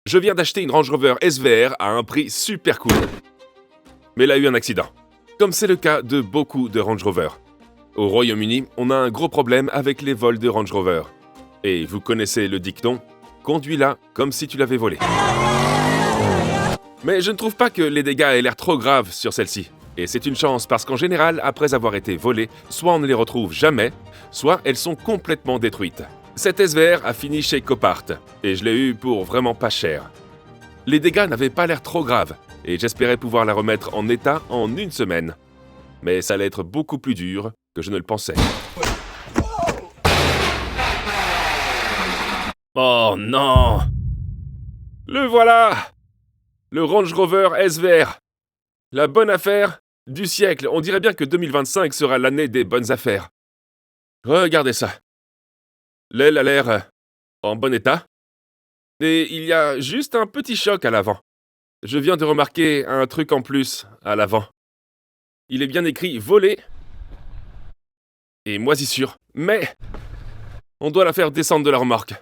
Je viens d'acheter une Range Rover SVR à un prix super cool. Mais elle a eu un accident. Comme c'est le cas de beaucoup de Range Rover. Au Royaume-Uni, on a un gros problème avec les vols de Range Rover. Et vous connaissez le dicton « Conduis-la comme si tu l'avais volée ». Mais je ne trouve pas que les dégâts aient l'air trop graves sur celle-ci. Et c'est une chance parce qu'en général, après avoir été volées, soit on ne les retrouve jamais, soit elles sont complètement détruites. Cette SVR a fini chez Copart, et je l'ai eu pour vraiment pas cher. Les dégâts n'avaient pas l'air trop graves, et j'espérais pouvoir la remettre en état en une semaine. Mais ça allait être beaucoup plus dur que je ne le pensais. Oh non! Le voilà! Le Range Rover SVR. La bonne affaire du siècle. On dirait bien que 2025 sera l'année des bonnes affaires. Regardez ça. L'aile a l'air en bon état. Et il y a juste un petit choc à l'avant. Je viens de remarquer un truc en plus à l'avant. Il est bien écrit « voler » et « moisissure ». Mais on doit la faire descendre de la remorque.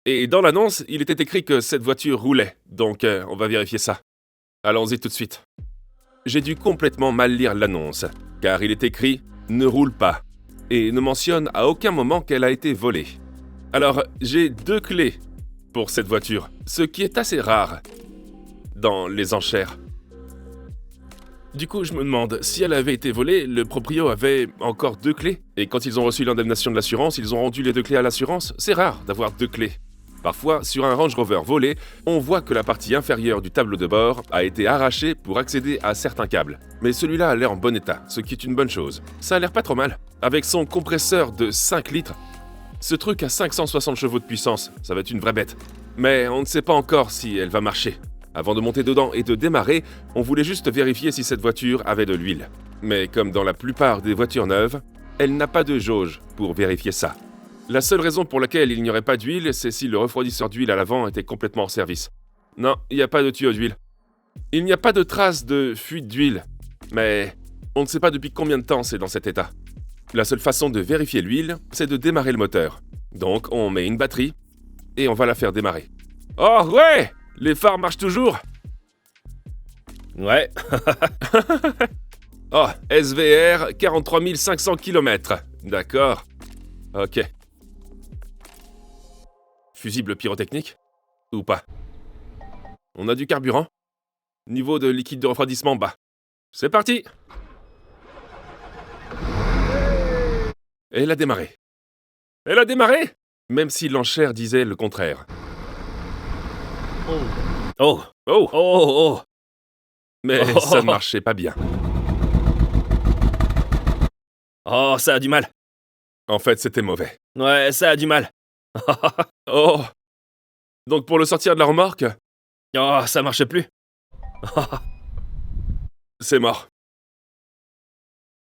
Et dans l'annonce, il était écrit que cette voiture roulait. Donc on va vérifier ça. Allons-y tout de suite. J'ai dû complètement mal lire l'annonce, car il est écrit « ne roule pas » et ne mentionne à aucun moment qu'elle a été volée. Alors, j'ai 2 clés pour cette voiture, ce qui est assez rare dans les enchères. Du coup, je me demande, si elle avait été volée, le proprio avait encore 2 clés. Et quand ils ont reçu l'indemnisation de l'assurance, ils ont rendu les 2 clés à l'assurance. C'est rare d'avoir 2 clés. Parfois, sur un Range Rover volé, on voit que la partie inférieure du tableau de bord a été arrachée pour accéder à certains câbles. Mais celui-là a l'air en bon état, ce qui est une bonne chose. Ça a l'air pas trop mal. Avec son compresseur de 5 litres, ce truc a 560 chevaux de puissance, ça va être une vraie bête. Mais on ne sait pas encore si elle va marcher. Avant de monter dedans et de démarrer, on voulait juste vérifier si cette voiture avait de l'huile. Mais comme dans la plupart des voitures neuves, elle n'a pas de jauge pour vérifier ça. La seule raison pour laquelle il n'y aurait pas d'huile, c'est si le refroidisseur d'huile à l'avant était complètement hors service. Non, il n'y a pas de tuyau d'huile. Il n'y a pas de trace de fuite d'huile, mais on ne sait pas depuis combien de temps c'est dans cet état. La seule façon de vérifier l'huile, c'est de démarrer le moteur. Donc on met une batterie et on va la faire démarrer. Oh ouais! Les phares marchent toujours? Ouais. Oh, SVR, 43 500 km. D'accord. Ok. Fusible pyrotechnique? Ou pas? On a du carburant? Niveau de liquide de refroidissement bas. C'est parti! Elle a démarré. Elle a démarré? Même si l'enchère disait le contraire. Oh. Oh! Oh, oh. Mais Oh. ça ne marchait pas bien. Oh, ça a du mal. En fait, c'était mauvais. Ouais, ça a du mal. Oh! Donc pour le sortir de la remorque, Oh, ça marche plus. c'est mort.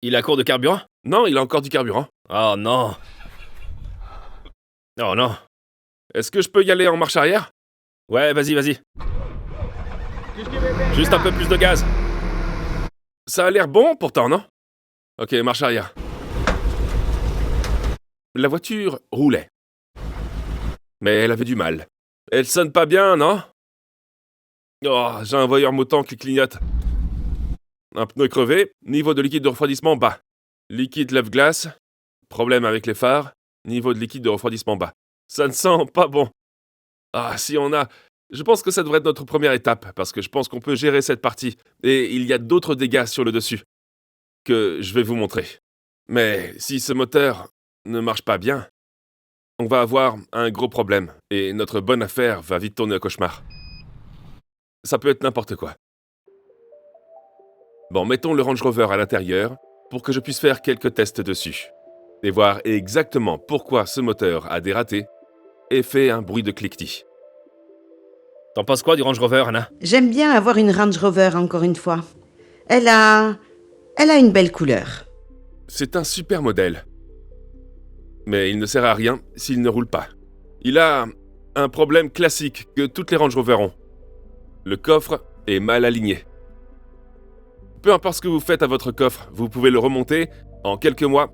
Il a court de carburant? Non, il a encore du carburant. Oh non. Oh non. Est-ce que je peux y aller en marche arrière? Ouais, vas-y. Juste un peu plus de gaz. Ça a l'air bon pourtant, non? Ok, marche arrière. La voiture roulait. Mais elle avait du mal. Elle sonne pas bien, non? Oh, j'ai un voyeur motant qui clignote. Un pneu crevé, niveau de liquide de refroidissement bas. Liquide lave-glace, problème avec les phares, niveau de liquide de refroidissement bas. Ça ne sent pas bon. Ah, si on a... Je pense que ça devrait être notre première étape, parce que je pense qu'on peut gérer cette partie. Et il y a d'autres dégâts sur le dessus, que je vais vous montrer. Mais si ce moteur ne marche pas bien, on va avoir un gros problème, et notre bonne affaire va vite tourner au cauchemar. Ça peut être n'importe quoi. Bon, mettons le Range Rover à l'intérieur, pour que je puisse faire quelques tests dessus, et voir exactement pourquoi ce moteur a dératé, et fait un bruit de cliquetis. T'en penses quoi du Range Rover, Anna? J'aime bien avoir une Range Rover, encore une fois. Elle a une belle couleur. C'est un super modèle. Mais il ne sert à rien s'il ne roule pas. Il a un problème classique que toutes les Range Rover ont. Le coffre est mal aligné. Peu importe ce que vous faites à votre coffre, vous pouvez le remonter, en quelques mois,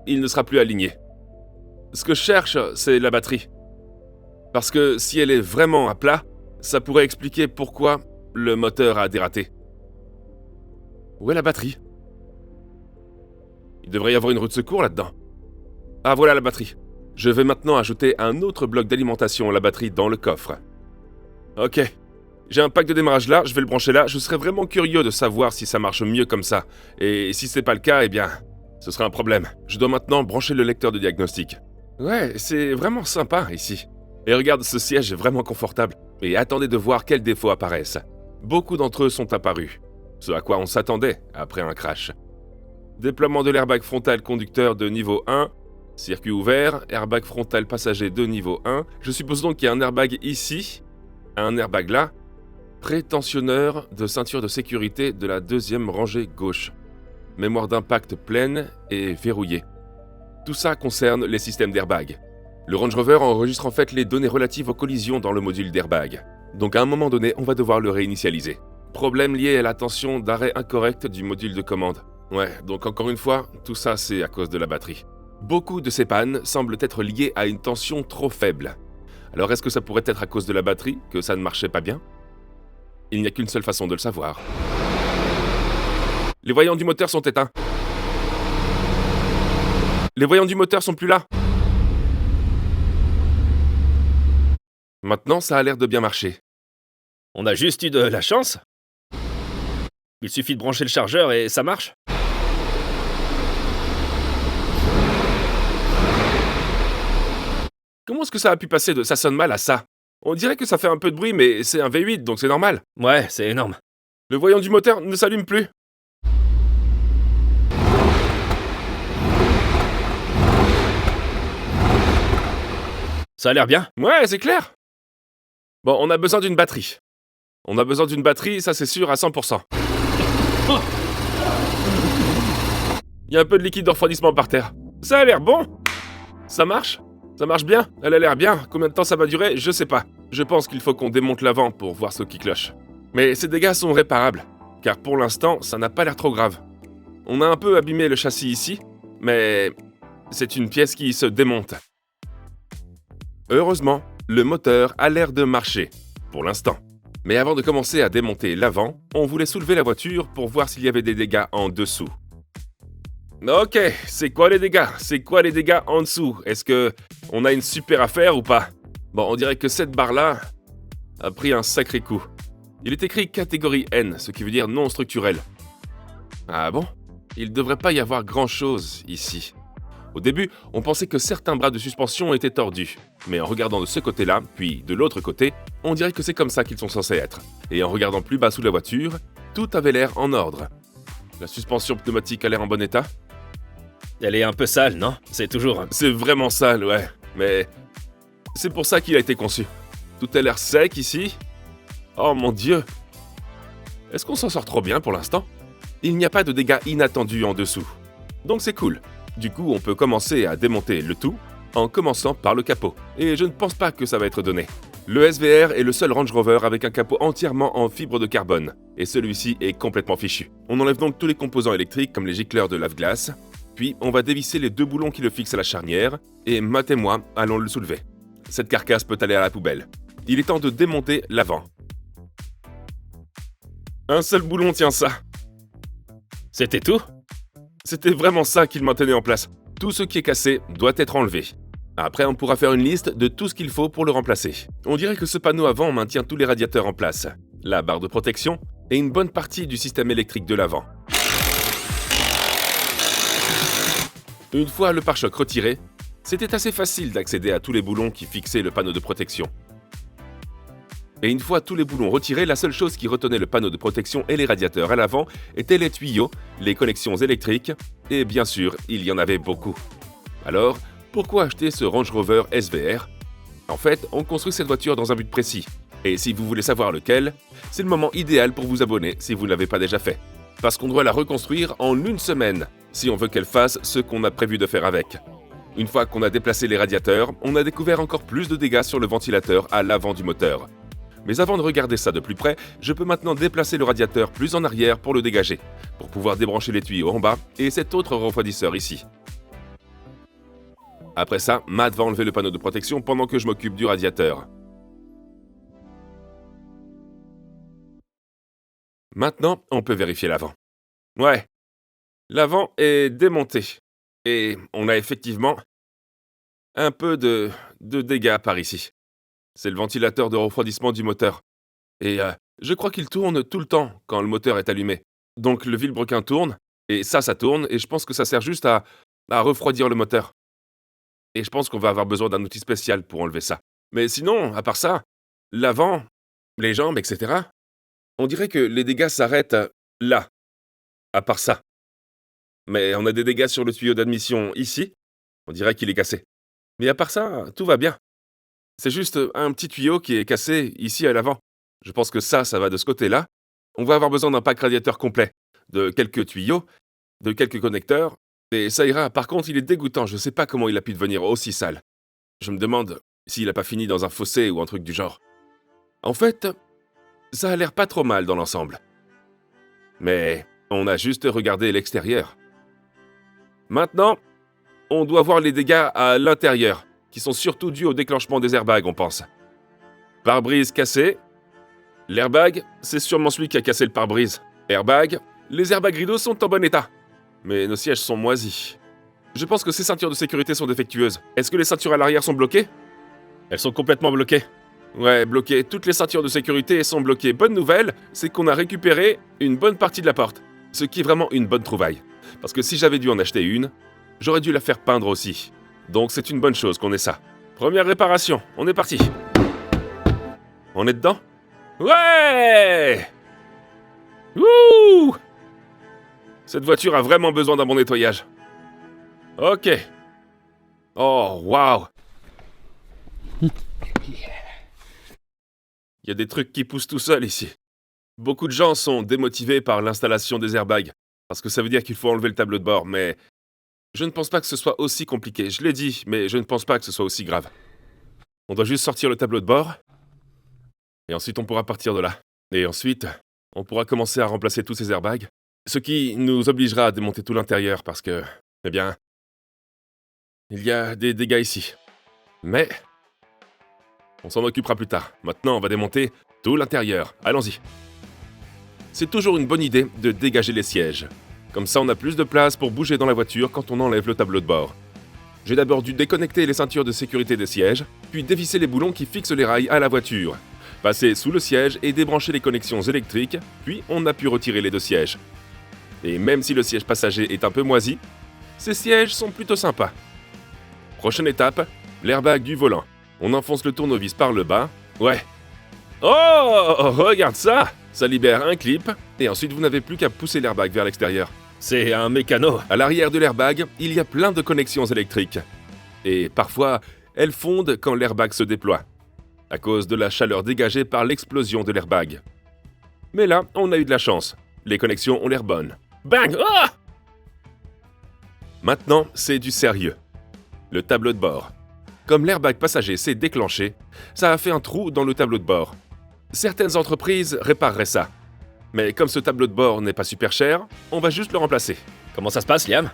il ne sera plus aligné. Ce que je cherche, c'est la batterie. Parce que si elle est vraiment à plat, Ça pourrait expliquer pourquoi le moteur a dératé. Où est la batterie? Il devrait y avoir une roue de secours là-dedans. Ah, voilà la batterie. Je vais maintenant ajouter un autre bloc d'alimentation à la batterie dans le coffre. Ok. J'ai un pack de démarrage là, je vais le brancher là. Je serais vraiment curieux de savoir si ça marche mieux comme ça. Et si c'est pas le cas, eh bien, ce sera un problème. Je dois maintenant brancher le lecteur de diagnostic. Ouais, c'est vraiment sympa ici. Et regarde, ce siège est vraiment confortable. Et attendez de voir quels défauts apparaissent. Beaucoup d'entre eux sont apparus. Ce à quoi on s'attendait après un crash. Déploiement de l'airbag frontal conducteur de niveau 1. Circuit ouvert, airbag frontal passager de niveau 1. Je suppose donc qu'il y a un airbag ici, un airbag là. Prétentionneur de ceinture de sécurité de la deuxième rangée gauche. Mémoire d'impact pleine et verrouillée. Tout ça concerne les systèmes d'airbag. Le Range Rover enregistre en fait les données relatives aux collisions dans le module d'airbag. Donc à un moment donné, on va devoir le réinitialiser. Problème lié à la tension d'arrêt incorrecte du module de commande. Ouais, donc encore une fois, tout ça c'est à cause de la batterie. Beaucoup de ces pannes semblent être liées à une tension trop faible. Alors est-ce que ça pourrait être à cause de la batterie que ça ne marchait pas bien? Il n'y a qu'une seule façon de le savoir. Les voyants du moteur sont éteints. Les voyants du moteur sont plus là. Maintenant, ça a l'air de bien marcher. On a juste eu de la chance. Il suffit de brancher le chargeur et ça marche. Comment est-ce que ça a pu passer de ça sonne mal à ça? On dirait que ça fait un peu de bruit, mais c'est un V8, donc c'est normal. Ouais, c'est énorme. Le voyant du moteur ne s'allume plus. Ça a l'air bien. Ouais, c'est clair. Bon, on a besoin d'une batterie. On a besoin d'une batterie, ça c'est sûr, à 100%. Il y a un peu de liquide de refroidissement par terre. Ça a l'air bon. Ça marche? Ça marche bien? Elle a l'air bien. Combien de temps ça va durer? Je sais pas. Je pense qu'il faut qu'on démonte l'avant pour voir ce qui cloche. Mais ces dégâts sont réparables, car pour l'instant, ça n'a pas l'air trop grave. On a un peu abîmé le châssis ici, mais c'est une pièce qui se démonte. Heureusement, le moteur a l'air de marcher, pour l'instant. Mais avant de commencer à démonter l'avant, on voulait soulever la voiture pour voir s'il y avait des dégâts en dessous. Ok, c'est quoi les dégâts? C'est quoi les dégâts en dessous? Est-ce que on a une super affaire ou pas? Bon, on dirait que cette barre-là a pris un sacré coup. Il est écrit catégorie N, ce qui veut dire non structurel. Ah bon? Il devrait pas y avoir grand-chose ici. Au début, on pensait que certains bras de suspension étaient tordus. Mais en regardant de ce côté-là, puis de l'autre côté, on dirait que c'est comme ça qu'ils sont censés être. Et en regardant plus bas sous la voiture, tout avait l'air en ordre. La suspension pneumatique a l'air en bon état? Elle est un peu sale, non? C'est toujours... C'est vraiment sale, ouais. Mais c'est pour ça qu'il a été conçu. Tout a l'air sec ici. Oh mon Dieu! Est-ce qu'on s'en sort trop bien pour l'instant? Il n'y a pas de dégâts inattendus en dessous. Donc c'est cool. Du coup, on peut commencer à démonter le tout en commençant par le capot. Et je ne pense pas que ça va être donné. Le SVR est le seul Range Rover avec un capot entièrement en fibre de carbone. Et celui-ci est complètement fichu. On enlève donc tous les composants électriques comme les gicleurs de lave-glace. Puis, on va dévisser les deux boulons qui le fixent à la charnière. Et Matt et moi allons le soulever. Cette carcasse peut aller à la poubelle. Il est temps de démonter l'avant. Un seul boulon tient ça. C'était tout? C'était vraiment ça qu'il maintenait en place. Tout ce qui est cassé doit être enlevé. Après, on pourra faire une liste de tout ce qu'il faut pour le remplacer. On dirait que ce panneau avant maintient tous les radiateurs en place, la barre de protection et une bonne partie du système électrique de l'avant. Une fois le pare-choc retiré, c'était assez facile d'accéder à tous les boulons qui fixaient le panneau de protection. Et une fois tous les boulons retirés, la seule chose qui retenait le panneau de protection et les radiateurs à l'avant étaient les tuyaux, les connexions électriques, et bien sûr, il y en avait beaucoup. Alors, pourquoi acheter ce Range Rover SVR? En fait, on construit cette voiture dans un but précis. Et si vous voulez savoir lequel, c'est le moment idéal pour vous abonner si vous ne l'avez pas déjà fait. Parce qu'on doit la reconstruire en une semaine, si on veut qu'elle fasse ce qu'on a prévu de faire avec. Une fois qu'on a déplacé les radiateurs, on a découvert encore plus de dégâts sur le ventilateur à l'avant du moteur. Mais avant de regarder ça de plus près, je peux maintenant déplacer le radiateur plus en arrière pour le dégager, pour pouvoir débrancher les tuyaux en bas et cet autre refroidisseur ici. Après ça, Matt va enlever le panneau de protection pendant que je m'occupe du radiateur. Maintenant, on peut vérifier l'avant. Ouais, l'avant est démonté. Et on a effectivement un peu de dégâts par ici. C'est le ventilateur de refroidissement du moteur. Et je crois qu'il tourne tout le temps quand le moteur est allumé. Donc le vilebrequin tourne, et ça tourne, et je pense que ça sert juste à refroidir le moteur. Et je pense qu'on va avoir besoin d'un outil spécial pour enlever ça. Mais sinon, à part ça, l'avant, les jambes, etc., on dirait que les dégâts s'arrêtent là. À part ça. Mais on a des dégâts sur le tuyau d'admission ici. On dirait qu'il est cassé. Mais à part ça, tout va bien. C'est juste un petit tuyau qui est cassé ici à l'avant. Je pense que ça va de ce côté-là. On va avoir besoin d'un pack radiateur complet, de quelques tuyaux, de quelques connecteurs, et ça ira. Par contre, il est dégoûtant, je sais pas comment il a pu devenir aussi sale. Je me demande s'il a pas fini dans un fossé ou un truc du genre. En fait, ça a l'air pas trop mal dans l'ensemble. Mais on a juste regardé l'extérieur. Maintenant, on doit voir les dégâts à l'intérieur, qui sont surtout dus au déclenchement des airbags, on pense. Pare-brise cassé. L'airbag, c'est sûrement celui qui a cassé le pare-brise. Airbag, les airbags rideaux sont en bon état. Mais nos sièges sont moisis. Je pense que ces ceintures de sécurité sont défectueuses. Est-ce que les ceintures à l'arrière sont bloquées? Elles sont complètement bloquées. Ouais, bloquées. Toutes les ceintures de sécurité sont bloquées. Bonne nouvelle, c'est qu'on a récupéré une bonne partie de la porte. Ce qui est vraiment une bonne trouvaille. Parce que si j'avais dû en acheter une, j'aurais dû la faire peindre aussi. Donc c'est une bonne chose qu'on ait ça. Première réparation, on est parti. On est dedans? Ouais! Wouh! Cette voiture a vraiment besoin d'un bon nettoyage. Ok. Oh, waouh! Il y a des trucs qui poussent tout seuls ici. Beaucoup de gens sont démotivés par l'installation des airbags, parce que ça veut dire qu'il faut enlever le tableau de bord, mais je ne pense pas que ce soit aussi compliqué. Je l'ai dit, mais je ne pense pas que ce soit aussi grave. On doit juste sortir le tableau de bord, et ensuite on pourra partir de là. Et ensuite, on pourra commencer à remplacer tous ces airbags, ce qui nous obligera à démonter tout l'intérieur, parce que, eh bien, il y a des dégâts ici. Mais on s'en occupera plus tard. Maintenant, on va démonter tout l'intérieur. Allons-y. C'est toujours une bonne idée de dégager les sièges. Comme ça, on a plus de place pour bouger dans la voiture quand on enlève le tableau de bord. J'ai d'abord dû déconnecter les ceintures de sécurité des sièges, puis dévisser les boulons qui fixent les rails à la voiture, passer sous le siège et débrancher les connexions électriques, puis on a pu retirer les deux sièges. Et même si le siège passager est un peu moisi, ces sièges sont plutôt sympas. Prochaine étape, l'airbag du volant. On enfonce le tournevis par le bas. Ouais. Oh, regarde ça! Ça libère un clip, et ensuite vous n'avez plus qu'à pousser l'airbag vers l'extérieur. C'est un mécano. À l'arrière de l'airbag, il y a plein de connexions électriques. Et parfois, elles fondent quand l'airbag se déploie, à cause de la chaleur dégagée par l'explosion de l'airbag. Mais là, on a eu de la chance. Les connexions ont l'air bonnes. Bang! Ah! Maintenant, c'est du sérieux. Le tableau de bord. Comme l'airbag passager s'est déclenché, ça a fait un trou dans le tableau de bord. Certaines entreprises répareraient ça. Mais comme ce tableau de bord n'est pas super cher, on va juste le remplacer. Comment ça se passe, Liam?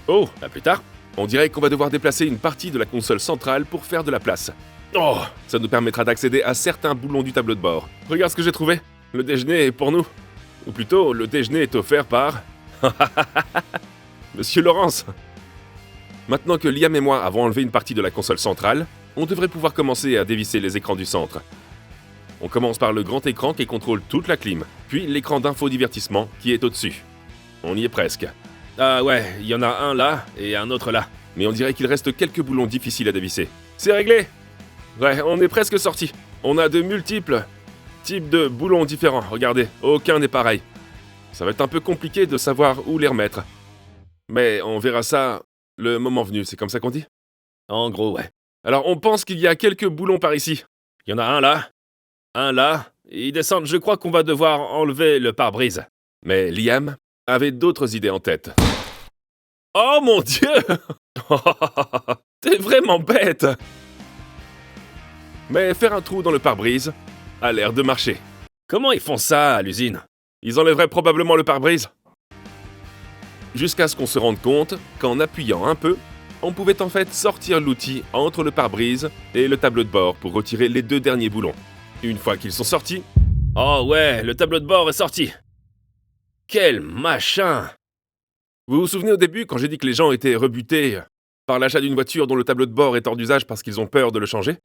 Oh, À plus tard. on dirait qu'on va devoir déplacer une partie de la console centrale pour faire de la place. Oh, ça nous permettra d'accéder à certains boulons du tableau de bord. Regarde ce que j'ai trouvé. Le déjeuner est pour nous. Ou plutôt, le déjeuner est offert par... Monsieur Laurence. Maintenant que Liam et moi avons enlevé une partie de la console centrale, on devrait pouvoir commencer à dévisser les écrans du centre. On commence par le grand écran qui contrôle toute la clim, puis l'écran d'infodivertissement qui est au-dessus. On y est presque. Ah ouais, il y en a un là et un autre là. Mais on dirait qu'il reste quelques boulons difficiles à dévisser. C'est réglé! Ouais, on est presque sorti. On a de multiples types de boulons différents, regardez, aucun n'est pareil. Ça va être un peu compliqué de savoir où les remettre. Mais on verra ça le moment venu, c'est comme ça qu'on dit? En gros, ouais. Alors on pense qu'il y a quelques boulons par ici. Il y en a un là, et ils descendent. Je crois qu'on va devoir enlever le pare-brise. Mais Liam avait d'autres idées en tête. Oh mon Dieu! T'es vraiment bête! Mais faire un trou dans le pare-brise a l'air de marcher. Comment ils font ça à l'usine? Ils enlèveraient probablement le pare-brise. Jusqu'à ce qu'on se rende compte qu'en appuyant un peu, on pouvait en fait sortir l'outil entre le pare-brise et le tableau de bord pour retirer les deux derniers boulons. Une fois qu'ils sont sortis, Oh ouais, le tableau de bord est sorti. Quel machin! Vous vous souvenez au début quand j'ai dit que les gens étaient rebutés par l'achat d'une voiture dont le tableau de bord est hors d'usage parce qu'ils ont peur de le changer?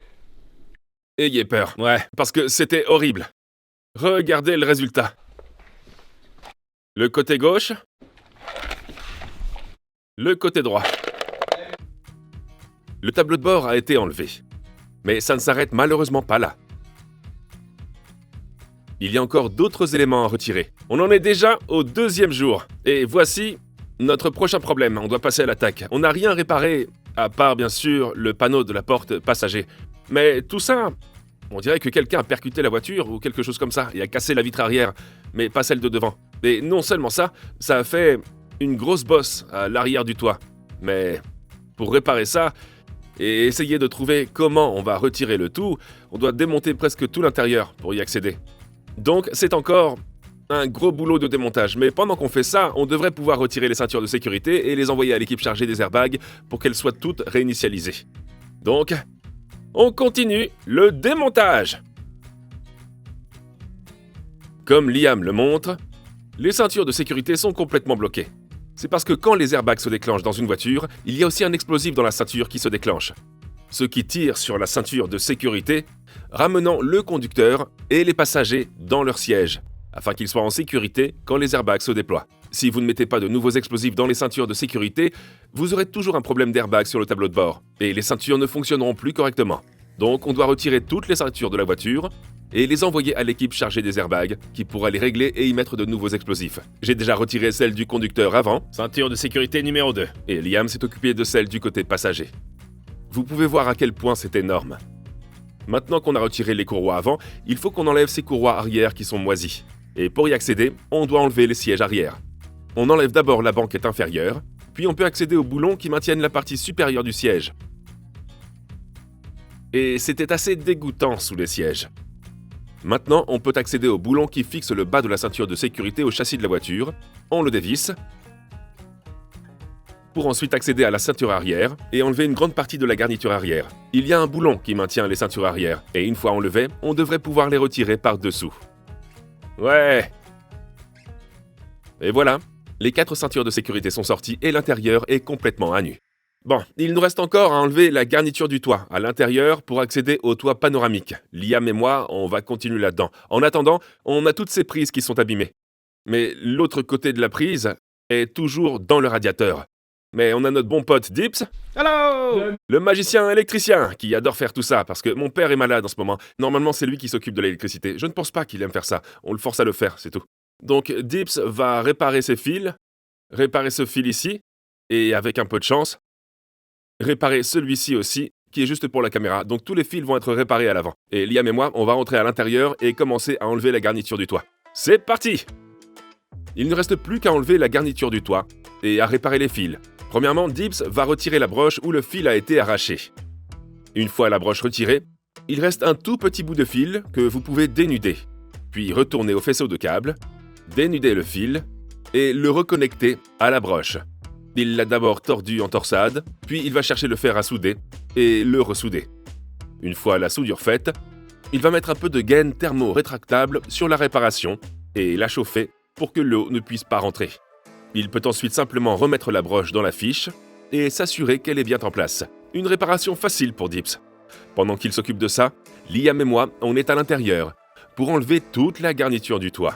Ayez peur, Ouais. parce que c'était horrible. Regardez le résultat. Le côté gauche, le côté droit. Le tableau de bord a été enlevé. Mais ça ne s'arrête malheureusement pas là. Il y a encore d'autres éléments à retirer. On en est déjà au 2e jour. Et voici notre prochain problème. On doit passer à l'attaque. On n'a rien réparé, à part bien sûr le panneau de la porte passager. Mais tout ça, on dirait que quelqu'un a percuté la voiture ou quelque chose comme ça et a cassé la vitre arrière, mais pas celle de devant. Et non seulement ça, ça a fait une grosse bosse à l'arrière du toit. Mais pour réparer ça et essayer de trouver comment on va retirer le tout, on doit démonter presque tout l'intérieur pour y accéder. Donc c'est encore un gros boulot de démontage, mais pendant qu'on fait ça, on devrait pouvoir retirer les ceintures de sécurité et les envoyer à l'équipe chargée des airbags pour qu'elles soient toutes réinitialisées. Donc, on continue le démontage. Comme Liam le montre, les ceintures de sécurité sont complètement bloquées. C'est parce que quand les airbags se déclenchent dans une voiture, il y a aussi un explosif dans la ceinture qui se déclenche. Ce qui tire sur la ceinture de sécurité, ramenant le conducteur et les passagers dans leur siège, afin qu'ils soient en sécurité quand les airbags se déploient. Si vous ne mettez pas de nouveaux explosifs dans les ceintures de sécurité, vous aurez toujours un problème d'airbag sur le tableau de bord, et les ceintures ne fonctionneront plus correctement. Donc on doit retirer toutes les ceintures de la voiture et les envoyer à l'équipe chargée des airbags, qui pourra les régler et y mettre de nouveaux explosifs. J'ai déjà retiré celle du conducteur avant, Ceinture de sécurité numéro 2. et Liam s'est occupé de celle du côté passager. Vous pouvez voir à quel point c'est énorme. Maintenant qu'on a retiré les courroies avant, il faut qu'on enlève ces courroies arrière qui sont moisies. Et pour y accéder, on doit enlever les sièges arrière. On enlève d'abord la banquette inférieure, puis on peut accéder aux boulons qui maintiennent la partie supérieure du siège. Et c'était assez dégoûtant sous les sièges. Maintenant, on peut accéder au boulon qui fixe le bas de la ceinture de sécurité au châssis de la voiture. On le dévisse, pour ensuite accéder à la ceinture arrière et enlever une grande partie de la garniture arrière. Il y a un boulon qui maintient les ceintures arrière, et une fois enlevées, on devrait pouvoir les retirer par-dessous. Ouais. Et voilà, les 4 ceintures de sécurité sont sorties et l'intérieur est complètement à nu. Bon, il nous reste encore à enlever la garniture du toit à l'intérieur pour accéder au toit panoramique. Liam et moi, on va continuer là-dedans. En attendant, on a toutes ces prises qui sont abîmées. Mais l'autre côté de la prise est toujours dans le radiateur. Mais on a notre bon pote Dips, Hello! le magicien électricien, qui adore faire tout ça, parce que mon père est malade en ce moment. Normalement, c'est lui qui s'occupe de l'électricité. Je ne pense pas qu'il aime faire ça. On le force à le faire, c'est tout. Donc, Dips va réparer ses fils, réparer ce fil ici, et avec un peu de chance, réparer celui-ci aussi, qui est juste pour la caméra. Donc, tous les fils vont être réparés à l'avant. Et Liam et moi, on va rentrer à l'intérieur et commencer à enlever la garniture du toit. C'est parti! Il ne reste plus qu'à enlever la garniture du toit et à réparer les fils. Premièrement, Dips va retirer la broche où le fil a été arraché. Une fois la broche retirée, il reste un tout petit bout de fil que vous pouvez dénuder, puis retourner au faisceau de câble, dénuder le fil et le reconnecter à la broche. Il l'a d'abord tordu en torsade, puis il va chercher le fer à souder et le ressouder. Une fois la soudure faite, il va mettre un peu de gaine thermo-rétractable sur la réparation et la chauffer pour que l'eau ne puisse pas rentrer. Il peut ensuite simplement remettre la broche dans la fiche et s'assurer qu'elle est bien en place. Une réparation facile pour Dips. Pendant qu'il s'occupe de ça, Liam et moi, on est à l'intérieur pour enlever toute la garniture du toit.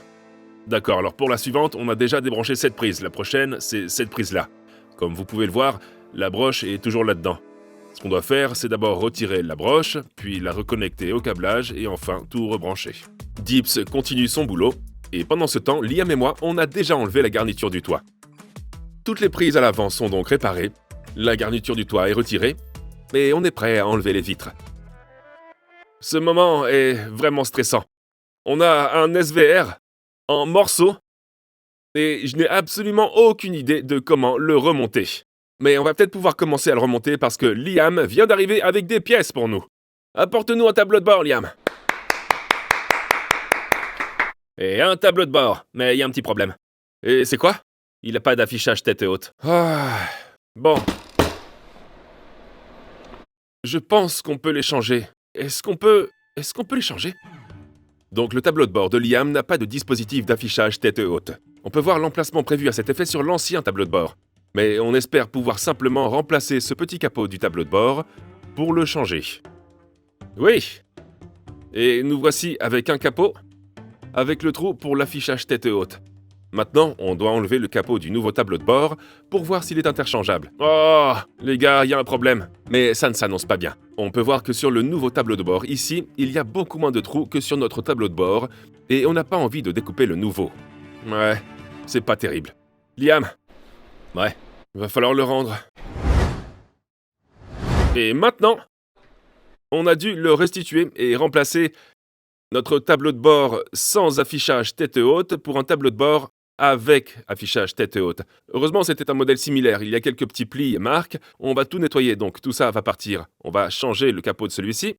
D'accord, alors pour la suivante, on a déjà débranché cette prise. La prochaine, c'est cette prise-là. Comme vous pouvez le voir, la broche est toujours là-dedans. Ce qu'on doit faire, c'est d'abord retirer la broche, puis la reconnecter au câblage et enfin tout rebrancher. Dips continue son boulot. Et pendant ce temps, Liam et moi, on a déjà enlevé la garniture du toit. Toutes les prises à l'avant sont donc réparées, la garniture du toit est retirée, et on est prêt à enlever les vitres. Ce moment est vraiment stressant. On a un SVR en morceaux, et je n'ai absolument aucune idée de comment le remonter. Mais on va peut-être pouvoir commencer à le remonter parce que Liam vient d'arriver avec des pièces pour nous. Apporte-nous un tableau de bord, Liam. Et un tableau de bord, mais il y a un petit problème. Et c'est quoi? Il n'a pas d'affichage tête haute. Bon. Je pense qu'on peut les changer. Est-ce qu'on peut les changer? Donc le tableau de bord de Liam n'a pas de dispositif d'affichage tête haute. On peut voir l'emplacement prévu à cet effet sur l'ancien tableau de bord. Mais on espère pouvoir simplement remplacer ce petit capot du tableau de bord pour le changer. Oui. Et nous voici avec un capot, avec le trou pour l'affichage tête haute. Maintenant, on doit enlever le capot du nouveau tableau de bord pour voir s'il est interchangeable. Oh, les gars, il y a un problème. Mais ça ne s'annonce pas bien. On peut voir que sur le nouveau tableau de bord ici, il y a beaucoup moins de trous que sur notre tableau de bord, et on n'a pas envie de découper le nouveau. Ouais, c'est pas terrible. Liam. Ouais. Va falloir le rendre. Et maintenant, on a dû le restituer et remplacer notre tableau de bord sans affichage tête haute pour un tableau de bord avec affichage tête haute. Heureusement, c'était un modèle similaire. Il y a quelques petits plis et marques. On va tout nettoyer, donc tout ça va partir. On va changer le capot de celui-ci,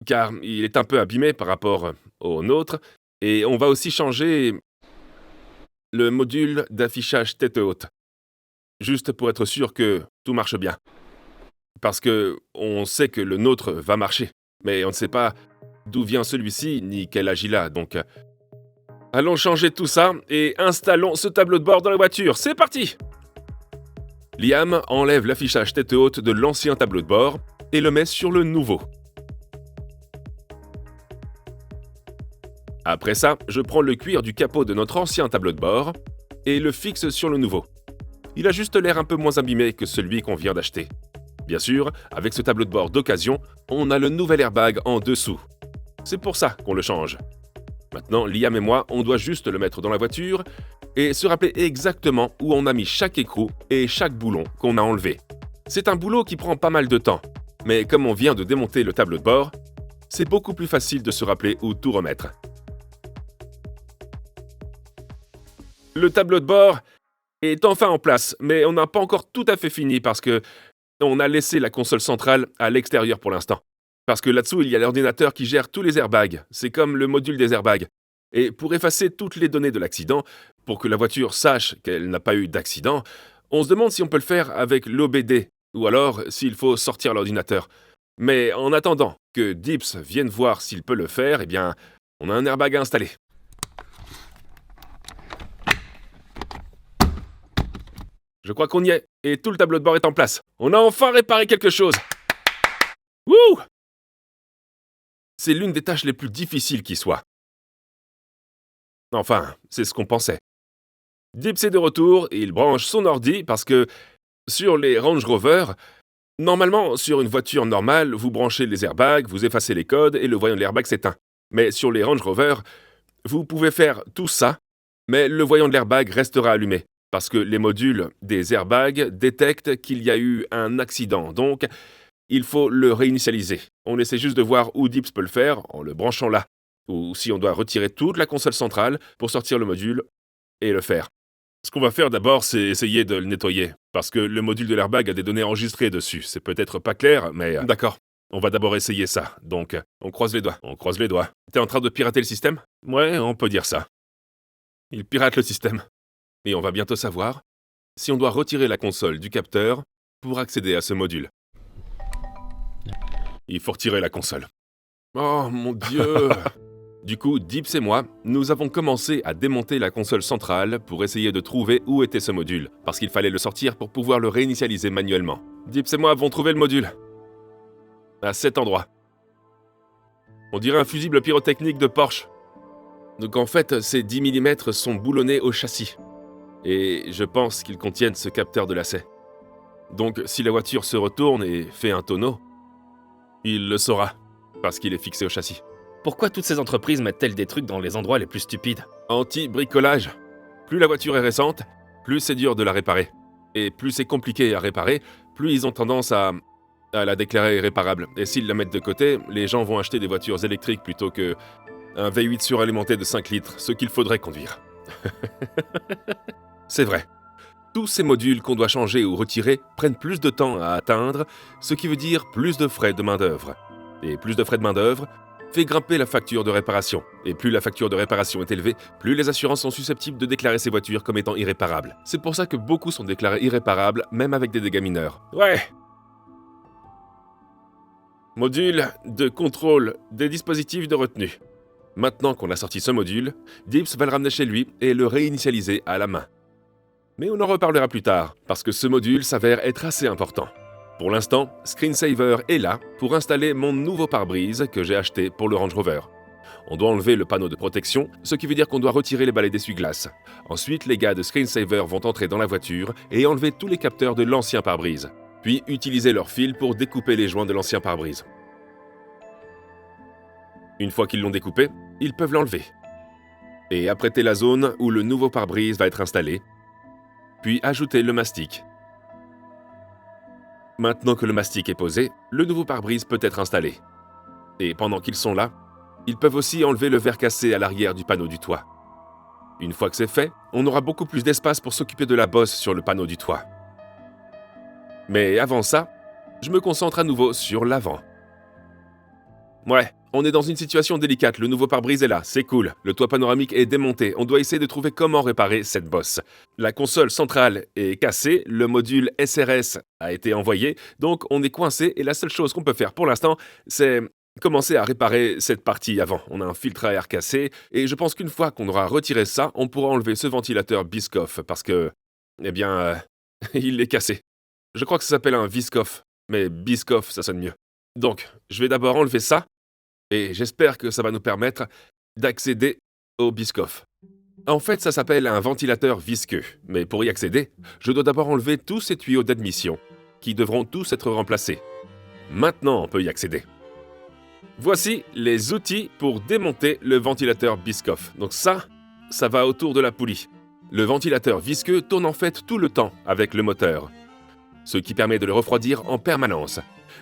car il est un peu abîmé par rapport au nôtre. Et on va aussi changer le module d'affichage tête haute, juste pour être sûr que tout marche bien. Parce que on sait que le nôtre va marcher, mais on ne sait pas d'où vient celui-ci ni quel âge il a, donc... Allons changer tout ça et installons ce tableau de bord dans la voiture. C'est parti! Liam enlève l'affichage tête haute de l'ancien tableau de bord et le met sur le nouveau. Après ça, je prends le cuir du capot de notre ancien tableau de bord et le fixe sur le nouveau. Il a juste l'air un peu moins abîmé que celui qu'on vient d'acheter. Bien sûr, avec ce tableau de bord d'occasion, on a le nouvel airbag en dessous. C'est pour ça qu'on le change. Maintenant, Liam et moi, on doit juste le mettre dans la voiture et se rappeler exactement où on a mis chaque écrou et chaque boulon qu'on a enlevé. C'est un boulot qui prend pas mal de temps, mais comme on vient de démonter le tableau de bord, c'est beaucoup plus facile de se rappeler où tout remettre. Le tableau de bord est enfin en place, mais on n'a pas encore tout à fait fini parce que on a laissé la console centrale à l'extérieur pour l'instant. Parce que là-dessous, il y a l'ordinateur qui gère tous les airbags. C'est comme le module des airbags. Et pour effacer toutes les données de l'accident, pour que la voiture sache qu'elle n'a pas eu d'accident, on se demande si on peut le faire avec l'OBD, ou alors s'il faut sortir l'ordinateur. Mais en attendant que Dips vienne voir s'il peut le faire, eh bien, on a un airbag à installer. Je crois qu'on y est, et tout le tableau de bord est en place. On a enfin réparé quelque chose. Wouh! C'est l'une des tâches les plus difficiles qui soit. Enfin, c'est ce qu'on pensait. Dips est de retour et il branche son ordi parce que sur les Range Rover, normalement, sur une voiture normale, vous branchez les airbags, vous effacez les codes et le voyant de l'airbag s'éteint. Mais sur les Range Rover, vous pouvez faire tout ça, mais le voyant de l'airbag restera allumé parce que les modules des airbags détectent qu'il y a eu un accident. Donc, il faut le réinitialiser. On essaie juste de voir où Dips peut le faire en le branchant là. Ou si on doit retirer toute la console centrale pour sortir le module et le faire. Ce qu'on va faire d'abord, c'est essayer de le nettoyer. Parce que le module de l'airbag a des données enregistrées dessus. C'est peut-être pas clair, mais... D'accord. On va d'abord essayer ça. Donc, on croise les doigts. On croise les doigts. T'es en train de pirater le système? Ouais, on peut dire ça. Il pirate le système. Et on va bientôt savoir si on doit retirer la console du capteur pour accéder à ce module. Il faut retirer la console. Oh mon Dieu! Du coup, Dips et moi, nous avons commencé à démonter la console centrale pour essayer de trouver où était ce module, parce qu'il fallait le sortir pour pouvoir le réinitialiser manuellement. Dips et moi avons trouvé le module. À cet endroit. On dirait un fusible pyrotechnique de Porsche. Donc en fait, ces 10 mm sont boulonnés au châssis. Et je pense qu'ils contiennent ce capteur de lacet. Donc si la voiture se retourne et fait un tonneau, il le saura, parce qu'il est fixé au châssis. Pourquoi toutes ces entreprises mettent-elles des trucs dans les endroits les plus stupides? Anti-bricolage. Plus la voiture est récente, plus c'est dur de la réparer. Et plus c'est compliqué à réparer, plus ils ont tendance à la déclarer irréparable. Et s'ils la mettent de côté, les gens vont acheter des voitures électriques plutôt que un V8 suralimenté de 5 litres, ce qu'il faudrait conduire. C'est vrai. Tous ces modules qu'on doit changer ou retirer prennent plus de temps à atteindre, ce qui veut dire plus de frais de main-d'œuvre. Et plus de frais de main-d'œuvre fait grimper la facture de réparation. Et plus la facture de réparation est élevée, plus les assurances sont susceptibles de déclarer ces voitures comme étant irréparables. C'est pour ça que beaucoup sont déclarés irréparables, même avec des dégâts mineurs. Ouais. Module de contrôle des dispositifs de retenue. Maintenant qu'on a sorti ce module, Dips va le ramener chez lui et le réinitialiser à la main. Mais on en reparlera plus tard, parce que ce module s'avère être assez important. Pour l'instant, Screensaver est là pour installer mon nouveau pare-brise que j'ai acheté pour le Range Rover. On doit enlever le panneau de protection, ce qui veut dire qu'on doit retirer les balais d'essuie-glace. Ensuite, les gars de Screensaver vont entrer dans la voiture et enlever tous les capteurs de l'ancien pare-brise, puis utiliser leur fil pour découper les joints de l'ancien pare-brise. Une fois qu'ils l'ont découpé, ils peuvent l'enlever et apprêter la zone où le nouveau pare-brise va être installé, puis ajouter le mastic. Maintenant que le mastic est posé, le nouveau pare-brise peut être installé. Et pendant qu'ils sont là, ils peuvent aussi enlever le verre cassé à l'arrière du panneau du toit. Une fois que c'est fait, on aura beaucoup plus d'espace pour s'occuper de la bosse sur le panneau du toit. Mais avant ça, je me concentre à nouveau sur l'avant. Ouais, on est dans une situation délicate, le nouveau pare-brise est là, c'est cool. Le toit panoramique est démonté, on doit essayer de trouver comment réparer cette bosse. La console centrale est cassée, le module SRS a été envoyé, donc on est coincé et la seule chose qu'on peut faire pour l'instant, c'est commencer à réparer cette partie avant. On a un filtre à air cassé et je pense qu'une fois qu'on aura retiré ça, on pourra enlever ce ventilateur Biscoff parce que, il est cassé. Je crois que ça s'appelle un Viscoff, mais Biscoff ça sonne mieux. Donc, je vais d'abord enlever ça. Et j'espère que ça va nous permettre d'accéder au Biscoff. En fait, ça s'appelle un ventilateur visqueux, mais pour y accéder, je dois d'abord enlever tous ces tuyaux d'admission, qui devront tous être remplacés. Maintenant, on peut y accéder. Voici les outils pour démonter le ventilateur Biscoff. Donc ça va autour de la poulie. Le ventilateur visqueux tourne en fait tout le temps avec le moteur, ce qui permet de le refroidir en permanence.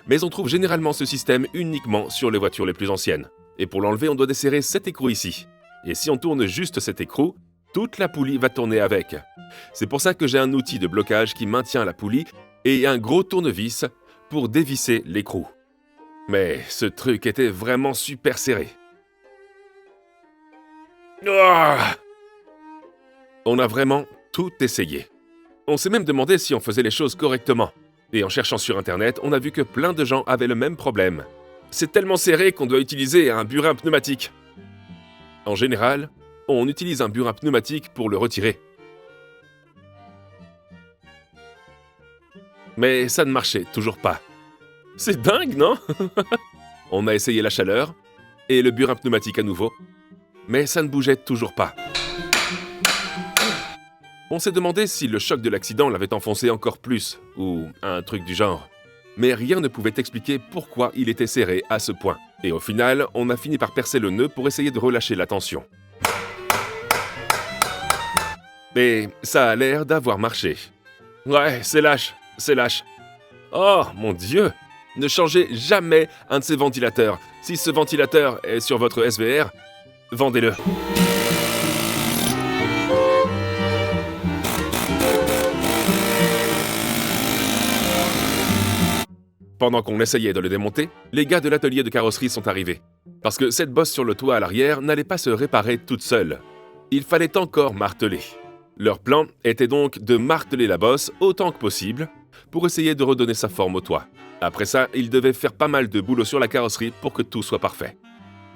Mais on trouve généralement ce système uniquement sur les voitures les plus anciennes. Et pour l'enlever, on doit desserrer cet écrou ici. Et si on tourne juste cet écrou, toute la poulie va tourner avec. C'est pour ça que j'ai un outil de blocage qui maintient la poulie et un gros tournevis pour dévisser l'écrou. Mais ce truc était vraiment super serré. Ah! On a vraiment tout essayé. On s'est même demandé si on faisait les choses correctement. Et en cherchant sur Internet, on a vu que plein de gens avaient le même problème. C'est tellement serré qu'on doit utiliser un burin pneumatique. En général, on utilise un burin pneumatique pour le retirer. Mais ça ne marchait toujours pas. C'est dingue, non? On a essayé la chaleur et le burin pneumatique à nouveau, mais ça ne bougeait toujours pas. On s'est demandé si le choc de l'accident l'avait enfoncé encore plus, ou un truc du genre. Mais rien ne pouvait expliquer pourquoi il était serré à ce point. Et au final, on a fini par percer le nœud pour essayer de relâcher la tension. Et ça a l'air d'avoir marché. Ouais, c'est lâche, c'est lâche. Oh, mon Dieu! Ne changez jamais un de ces ventilateurs. Si ce ventilateur est sur votre SVR, vendez-le. Pendant qu'on essayait de le démonter, les gars de l'atelier de carrosserie sont arrivés. Parce que cette bosse sur le toit à l'arrière n'allait pas se réparer toute seule. Il fallait encore marteler. Leur plan était donc de marteler la bosse autant que possible pour essayer de redonner sa forme au toit. Après ça, ils devaient faire pas mal de boulot sur la carrosserie pour que tout soit parfait.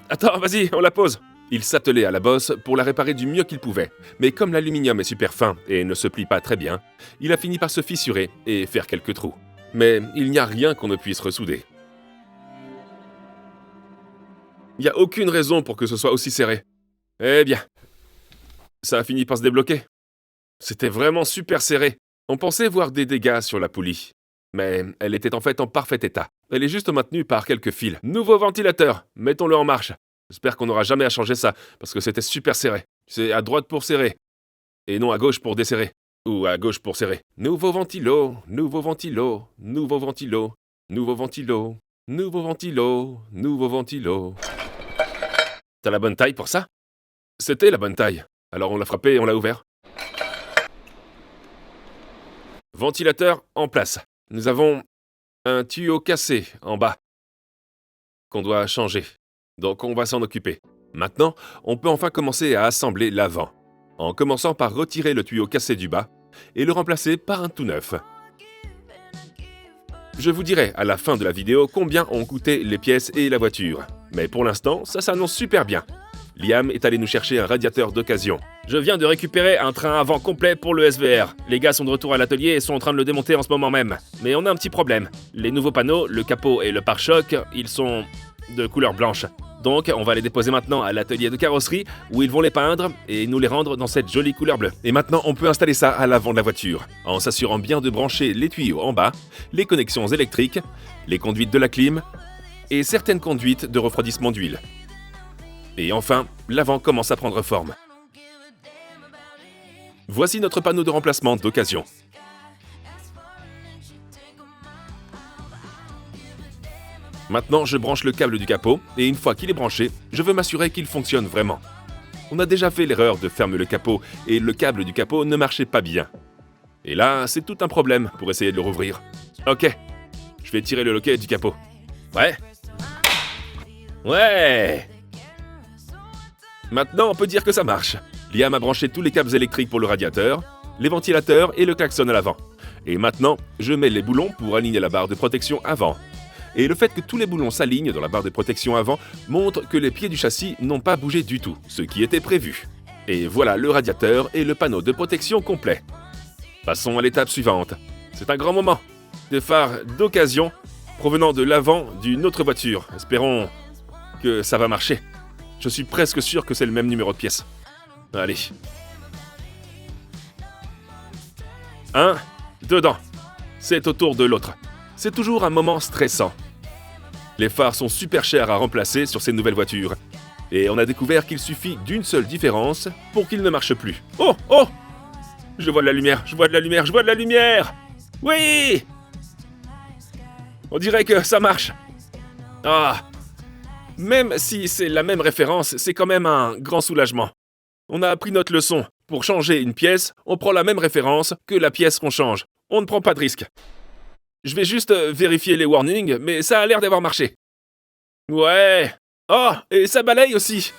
Attends, vas-y, on la pose! Ils s'attelaient à la bosse pour la réparer du mieux qu'ils pouvaient. Mais comme l'aluminium est super fin et ne se plie pas très bien, il a fini par se fissurer et faire quelques trous. Mais il n'y a rien qu'on ne puisse ressouder. Il n'y a aucune raison pour que ce soit aussi serré. Eh bien, ça a fini par se débloquer. C'était vraiment super serré. On pensait voir des dégâts sur la poulie. Mais elle était en fait en parfait état. Elle est juste maintenue par quelques fils. Nouveau ventilateur, mettons-le en marche. J'espère qu'on n'aura jamais à changer ça, parce que c'était super serré. C'est à droite pour serrer, et non à gauche pour desserrer. Ou à gauche pour serrer. Nouveau ventilo, nouveau ventilo, nouveau ventilo, nouveau ventilo, nouveau ventilo, nouveau ventilo. T'as la bonne taille pour ça? C'était la bonne taille. Alors on l'a frappé et on l'a ouvert. Ventilateur en place. Nous avons un tuyau cassé en bas qu'on doit changer. Donc on va s'en occuper. Maintenant, on peut enfin commencer à assembler l'avant, en commençant par retirer le tuyau cassé du bas et le remplacer par un tout neuf. Je vous dirai à la fin de la vidéo combien ont coûté les pièces et la voiture. Mais pour l'instant, ça s'annonce super bien. Liam est allé nous chercher un radiateur d'occasion. Je viens de récupérer un train avant complet pour le SVR. Les gars sont de retour à l'atelier et sont en train de le démonter en ce moment même. Mais on a un petit problème. Les nouveaux panneaux, le capot et le pare-choc, ils sont de couleur blanche. Donc on va les déposer maintenant à l'atelier de carrosserie où ils vont les peindre et nous les rendre dans cette jolie couleur bleue. Et maintenant, on peut installer ça à l'avant de la voiture, en s'assurant bien de brancher les tuyaux en bas, les connexions électriques, les conduites de la clim et certaines conduites de refroidissement d'huile. Et enfin, l'avant commence à prendre forme. Voici notre panneau de remplacement d'occasion. Maintenant, je branche le câble du capot, et une fois qu'il est branché, je veux m'assurer qu'il fonctionne vraiment. On a déjà fait l'erreur de fermer le capot, et le câble du capot ne marchait pas bien. Et là, c'est tout un problème pour essayer de le rouvrir. Ok, je vais tirer le loquet du capot. Ouais. Ouais. Maintenant, on peut dire que ça marche. Liam a branché tous les câbles électriques pour le radiateur, les ventilateurs et le klaxon à l'avant. Et maintenant, je mets les boulons pour aligner la barre de protection avant. Et le fait que tous les boulons s'alignent dans la barre de protection avant montre que les pieds du châssis n'ont pas bougé du tout, ce qui était prévu. Et voilà le radiateur et le panneau de protection complet. Passons à l'étape suivante. C'est un grand moment. Des phares d'occasion provenant de l'avant d'une autre voiture. Espérons que ça va marcher. Je suis presque sûr que c'est le même numéro de pièce. Allez. Un, dedans. C'est au tour de l'autre. C'est toujours un moment stressant. Les phares sont super chers à remplacer sur ces nouvelles voitures. Et on a découvert qu'il suffit d'une seule différence pour qu'ils ne marchent plus. Oh, oh! Je vois de la lumière, je vois de la lumière, je vois de la lumière! Oui! On dirait que ça marche. Ah! Même si c'est la même référence, c'est quand même un grand soulagement. On a appris notre leçon. Pour changer une pièce, on prend la même référence que la pièce qu'on change. On ne prend pas de risque. Je vais juste vérifier les warnings, mais ça a l'air d'avoir marché. Ouais. Oh, et ça balaye aussi.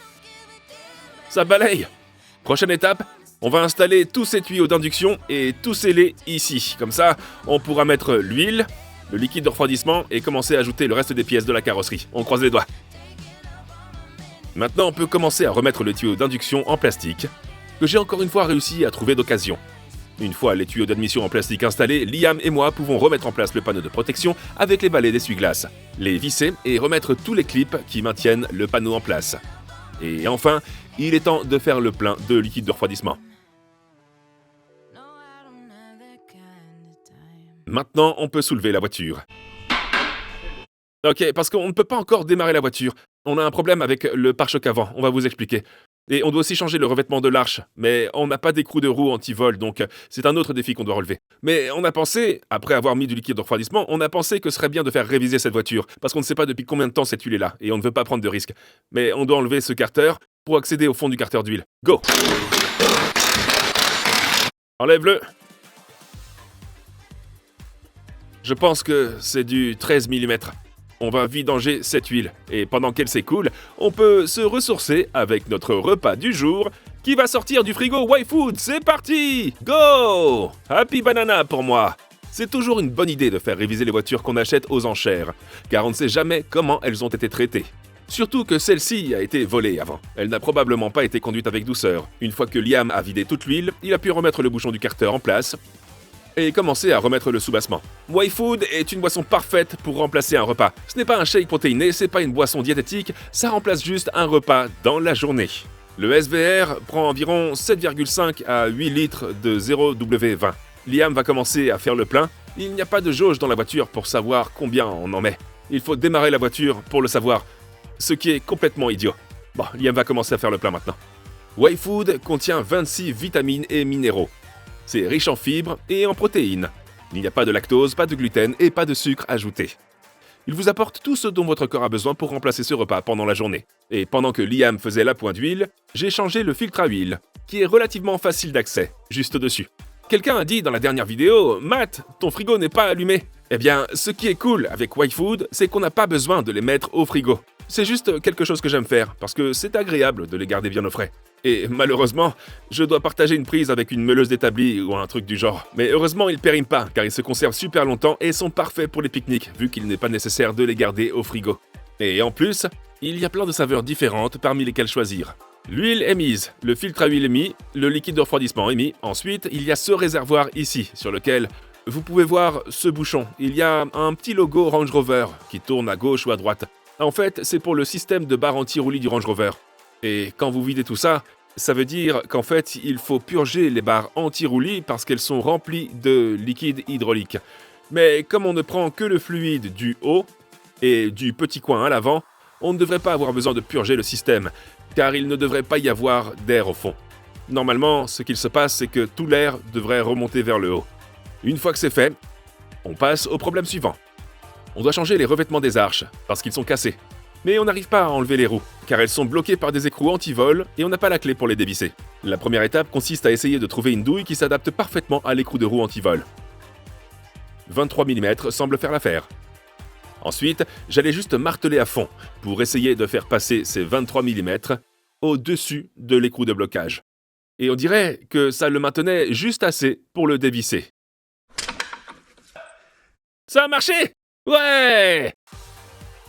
Ça balaye. Prochaine étape, on va installer tous ces tuyaux d'induction et tous scellés ici. Comme ça, on pourra mettre l'huile, le liquide de refroidissement et commencer à ajouter le reste des pièces de la carrosserie. On croise les doigts. Maintenant, on peut commencer à remettre le tuyau d'induction en plastique, que j'ai encore une fois réussi à trouver d'occasion. Une fois les tuyaux d'admission en plastique installés, Liam et moi pouvons remettre en place le panneau de protection avec les balais d'essuie-glace, les visser et remettre tous les clips qui maintiennent le panneau en place. Et enfin, il est temps de faire le plein de liquide de refroidissement. Maintenant, on peut soulever la voiture. Ok, parce qu'on ne peut pas encore démarrer la voiture. On a un problème avec le pare-choc avant, on va vous expliquer. Et on doit aussi changer le revêtement de l'arche, mais on n'a pas d'écrou de roue anti-vol, donc c'est un autre défi qu'on doit relever. Mais on a pensé, après avoir mis du liquide de refroidissement, on a pensé que ce serait bien de faire réviser cette voiture, parce qu'on ne sait pas depuis combien de temps cette huile est là, et on ne veut pas prendre de risques. Mais on doit enlever ce carter pour accéder au fond du carter d'huile. Go! Enlève-le! Je pense que c'est du 13 mm. On va vidanger cette huile, et pendant qu'elle s'écoule, on peut se ressourcer avec notre repas du jour qui va sortir du frigo YFood. C'est parti! Go! Happy banana pour moi! C'est toujours une bonne idée de faire réviser les voitures qu'on achète aux enchères, car on ne sait jamais comment elles ont été traitées. Surtout que celle-ci a été volée avant. Elle n'a probablement pas été conduite avec douceur. Une fois que Liam a vidé toute l'huile, il a pu remettre le bouchon du carter en place et commencer à remettre le soubassement. YFood est une boisson parfaite pour remplacer un repas. Ce n'est pas un shake protéiné, c'est pas une boisson diététique, ça remplace juste un repas dans la journée. Le SVR prend environ 7,5 à 8 litres de 0W20. Liam va commencer à faire le plein. Il n'y a pas de jauge dans la voiture pour savoir combien on en met. Il faut démarrer la voiture pour le savoir, ce qui est complètement idiot. Bon, Liam va commencer à faire le plein maintenant. YFood contient 26 vitamines et minéraux. C'est riche en fibres et en protéines. Il n'y a pas de lactose, pas de gluten et pas de sucre ajouté. Il vous apporte tout ce dont votre corps a besoin pour remplacer ce repas pendant la journée. Et pendant que Liam faisait la pointe d'huile, j'ai changé le filtre à huile, qui est relativement facile d'accès, juste dessus. Quelqu'un a dit dans la dernière vidéo « Matt, ton frigo n'est pas allumé ». Eh bien, ce qui est cool avec YFood, c'est qu'on n'a pas besoin de les mettre au frigo. C'est juste quelque chose que j'aime faire, parce que c'est agréable de les garder bien au frais. Et malheureusement, je dois partager une prise avec une meuleuse d'établi ou un truc du genre. Mais heureusement, ils périment pas, car ils se conservent super longtemps et sont parfaits pour les pique-niques, vu qu'il n'est pas nécessaire de les garder au frigo. Et en plus, il y a plein de saveurs différentes parmi lesquelles choisir. L'huile est mise, le filtre à huile est mis, le liquide de refroidissement est mis. Ensuite, il y a ce réservoir ici, sur lequel vous pouvez voir ce bouchon. Il y a un petit logo Range Rover qui tourne à gauche ou à droite. En fait, c'est pour le système de barre anti-roulis du Range Rover. Et quand vous videz tout ça, ça veut dire qu'en fait, il faut purger les barres anti-roulis parce qu'elles sont remplies de liquide hydraulique. Mais comme on ne prend que le fluide du haut et du petit coin à l'avant, on ne devrait pas avoir besoin de purger le système, car il ne devrait pas y avoir d'air au fond. Normalement, ce qu'il se passe, c'est que tout l'air devrait remonter vers le haut. Une fois que c'est fait, on passe au problème suivant. On doit changer les revêtements des arches, parce qu'ils sont cassés. Mais on n'arrive pas à enlever les roues, car elles sont bloquées par des écrous anti-vol et on n'a pas la clé pour les dévisser. La première étape consiste à essayer de trouver une douille qui s'adapte parfaitement à l'écrou de roue anti-vol. 23 mm semble faire l'affaire. Ensuite, j'allais juste marteler à fond pour essayer de faire passer ces 23 mm au-dessus de l'écrou de blocage. Et on dirait que ça le maintenait juste assez pour le dévisser. Ça a marché! Ouais!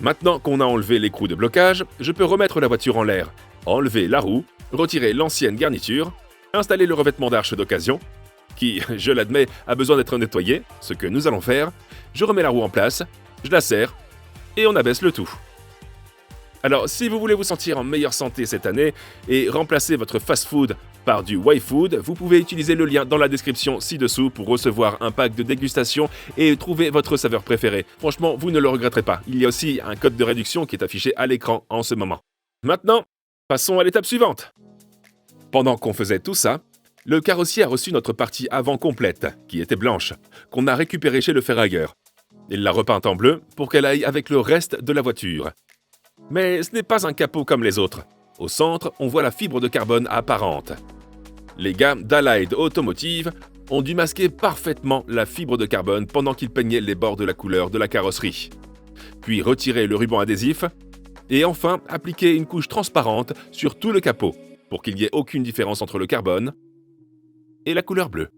Maintenant qu'on a enlevé l'écrou de blocage, je peux remettre la voiture en l'air, enlever la roue, retirer l'ancienne garniture, installer le revêtement d'arche d'occasion, qui, je l'admets, a besoin d'être nettoyé, ce que nous allons faire. Je remets la roue en place, je la serre, et on abaisse le tout. Alors, si vous voulez vous sentir en meilleure santé cette année et remplacer votre fast-food par du Y-Food, vous pouvez utiliser le lien dans la description ci-dessous pour recevoir un pack de dégustation et trouver votre saveur préférée. Franchement, vous ne le regretterez pas. Il y a aussi un code de réduction qui est affiché à l'écran en ce moment. Maintenant, passons à l'étape suivante. Pendant qu'on faisait tout ça, le carrossier a reçu notre partie avant complète, qui était blanche, qu'on a récupérée chez le ferrailleur. Il l'a repeinte en bleu pour qu'elle aille avec le reste de la voiture. Mais ce n'est pas un capot comme les autres. Au centre, on voit la fibre de carbone apparente. Les gars d'Allied Automotive ont dû masquer parfaitement la fibre de carbone pendant qu'ils peignaient les bords de la couleur de la carrosserie. Puis retirer le ruban adhésif et enfin appliquer une couche transparente sur tout le capot pour qu'il n'y ait aucune différence entre le carbone et la couleur bleue.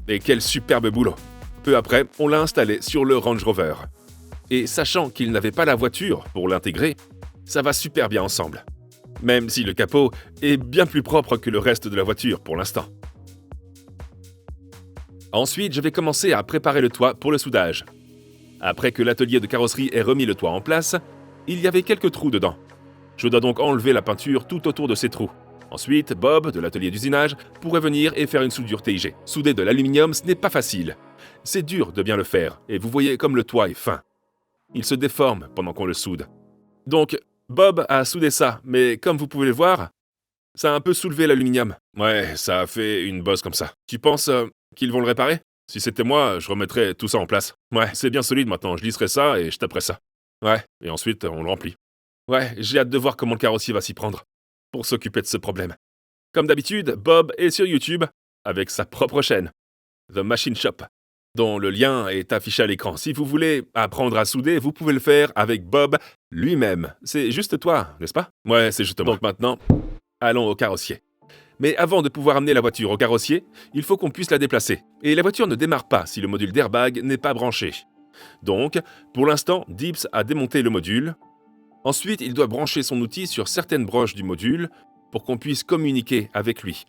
Et quel superbe boulot! Peu après, on l'a installé sur le Range Rover. Et sachant qu'il n'avait pas la voiture pour l'intégrer, ça va super bien ensemble. Même si le capot est bien plus propre que le reste de la voiture pour l'instant. Ensuite, je vais commencer à préparer le toit pour le soudage. Après que l'atelier de carrosserie ait remis le toit en place, il y avait quelques trous dedans. Je dois donc enlever la peinture tout autour de ces trous. Ensuite, Bob, de l'atelier d'usinage, pourrait venir et faire une soudure TIG. Souder de l'aluminium, ce n'est pas facile. C'est dur de bien le faire, et vous voyez comme le toit est fin. Il se déforme pendant qu'on le soude. Donc, Bob a soudé ça, mais comme vous pouvez le voir, ça a un peu soulevé l'aluminium. Ouais, ça a fait une bosse comme ça. Tu penses qu'ils vont le réparer? Si c'était moi, je remettrais tout ça en place. Ouais, c'est bien solide maintenant, je lisserai ça et je taperai ça. Ouais, et ensuite on le remplit. Ouais, j'ai hâte de voir comment le carrossier va s'y prendre pour s'occuper de ce problème. Comme d'habitude, Bob est sur YouTube avec sa propre chaîne, The Machine Shop, dont le lien est affiché à l'écran. Si vous voulez apprendre à souder, vous pouvez le faire avec Bob lui-même. C'est juste toi, n'est-ce pas? Ouais, c'est juste moi. Donc maintenant, allons au carrossier. Mais avant de pouvoir amener la voiture au carrossier, il faut qu'on puisse la déplacer. Et la voiture ne démarre pas si le module d'airbag n'est pas branché. Donc, pour l'instant, Dips a démonté le module. Ensuite, il doit brancher son outil sur certaines broches du module pour qu'on puisse communiquer avec lui.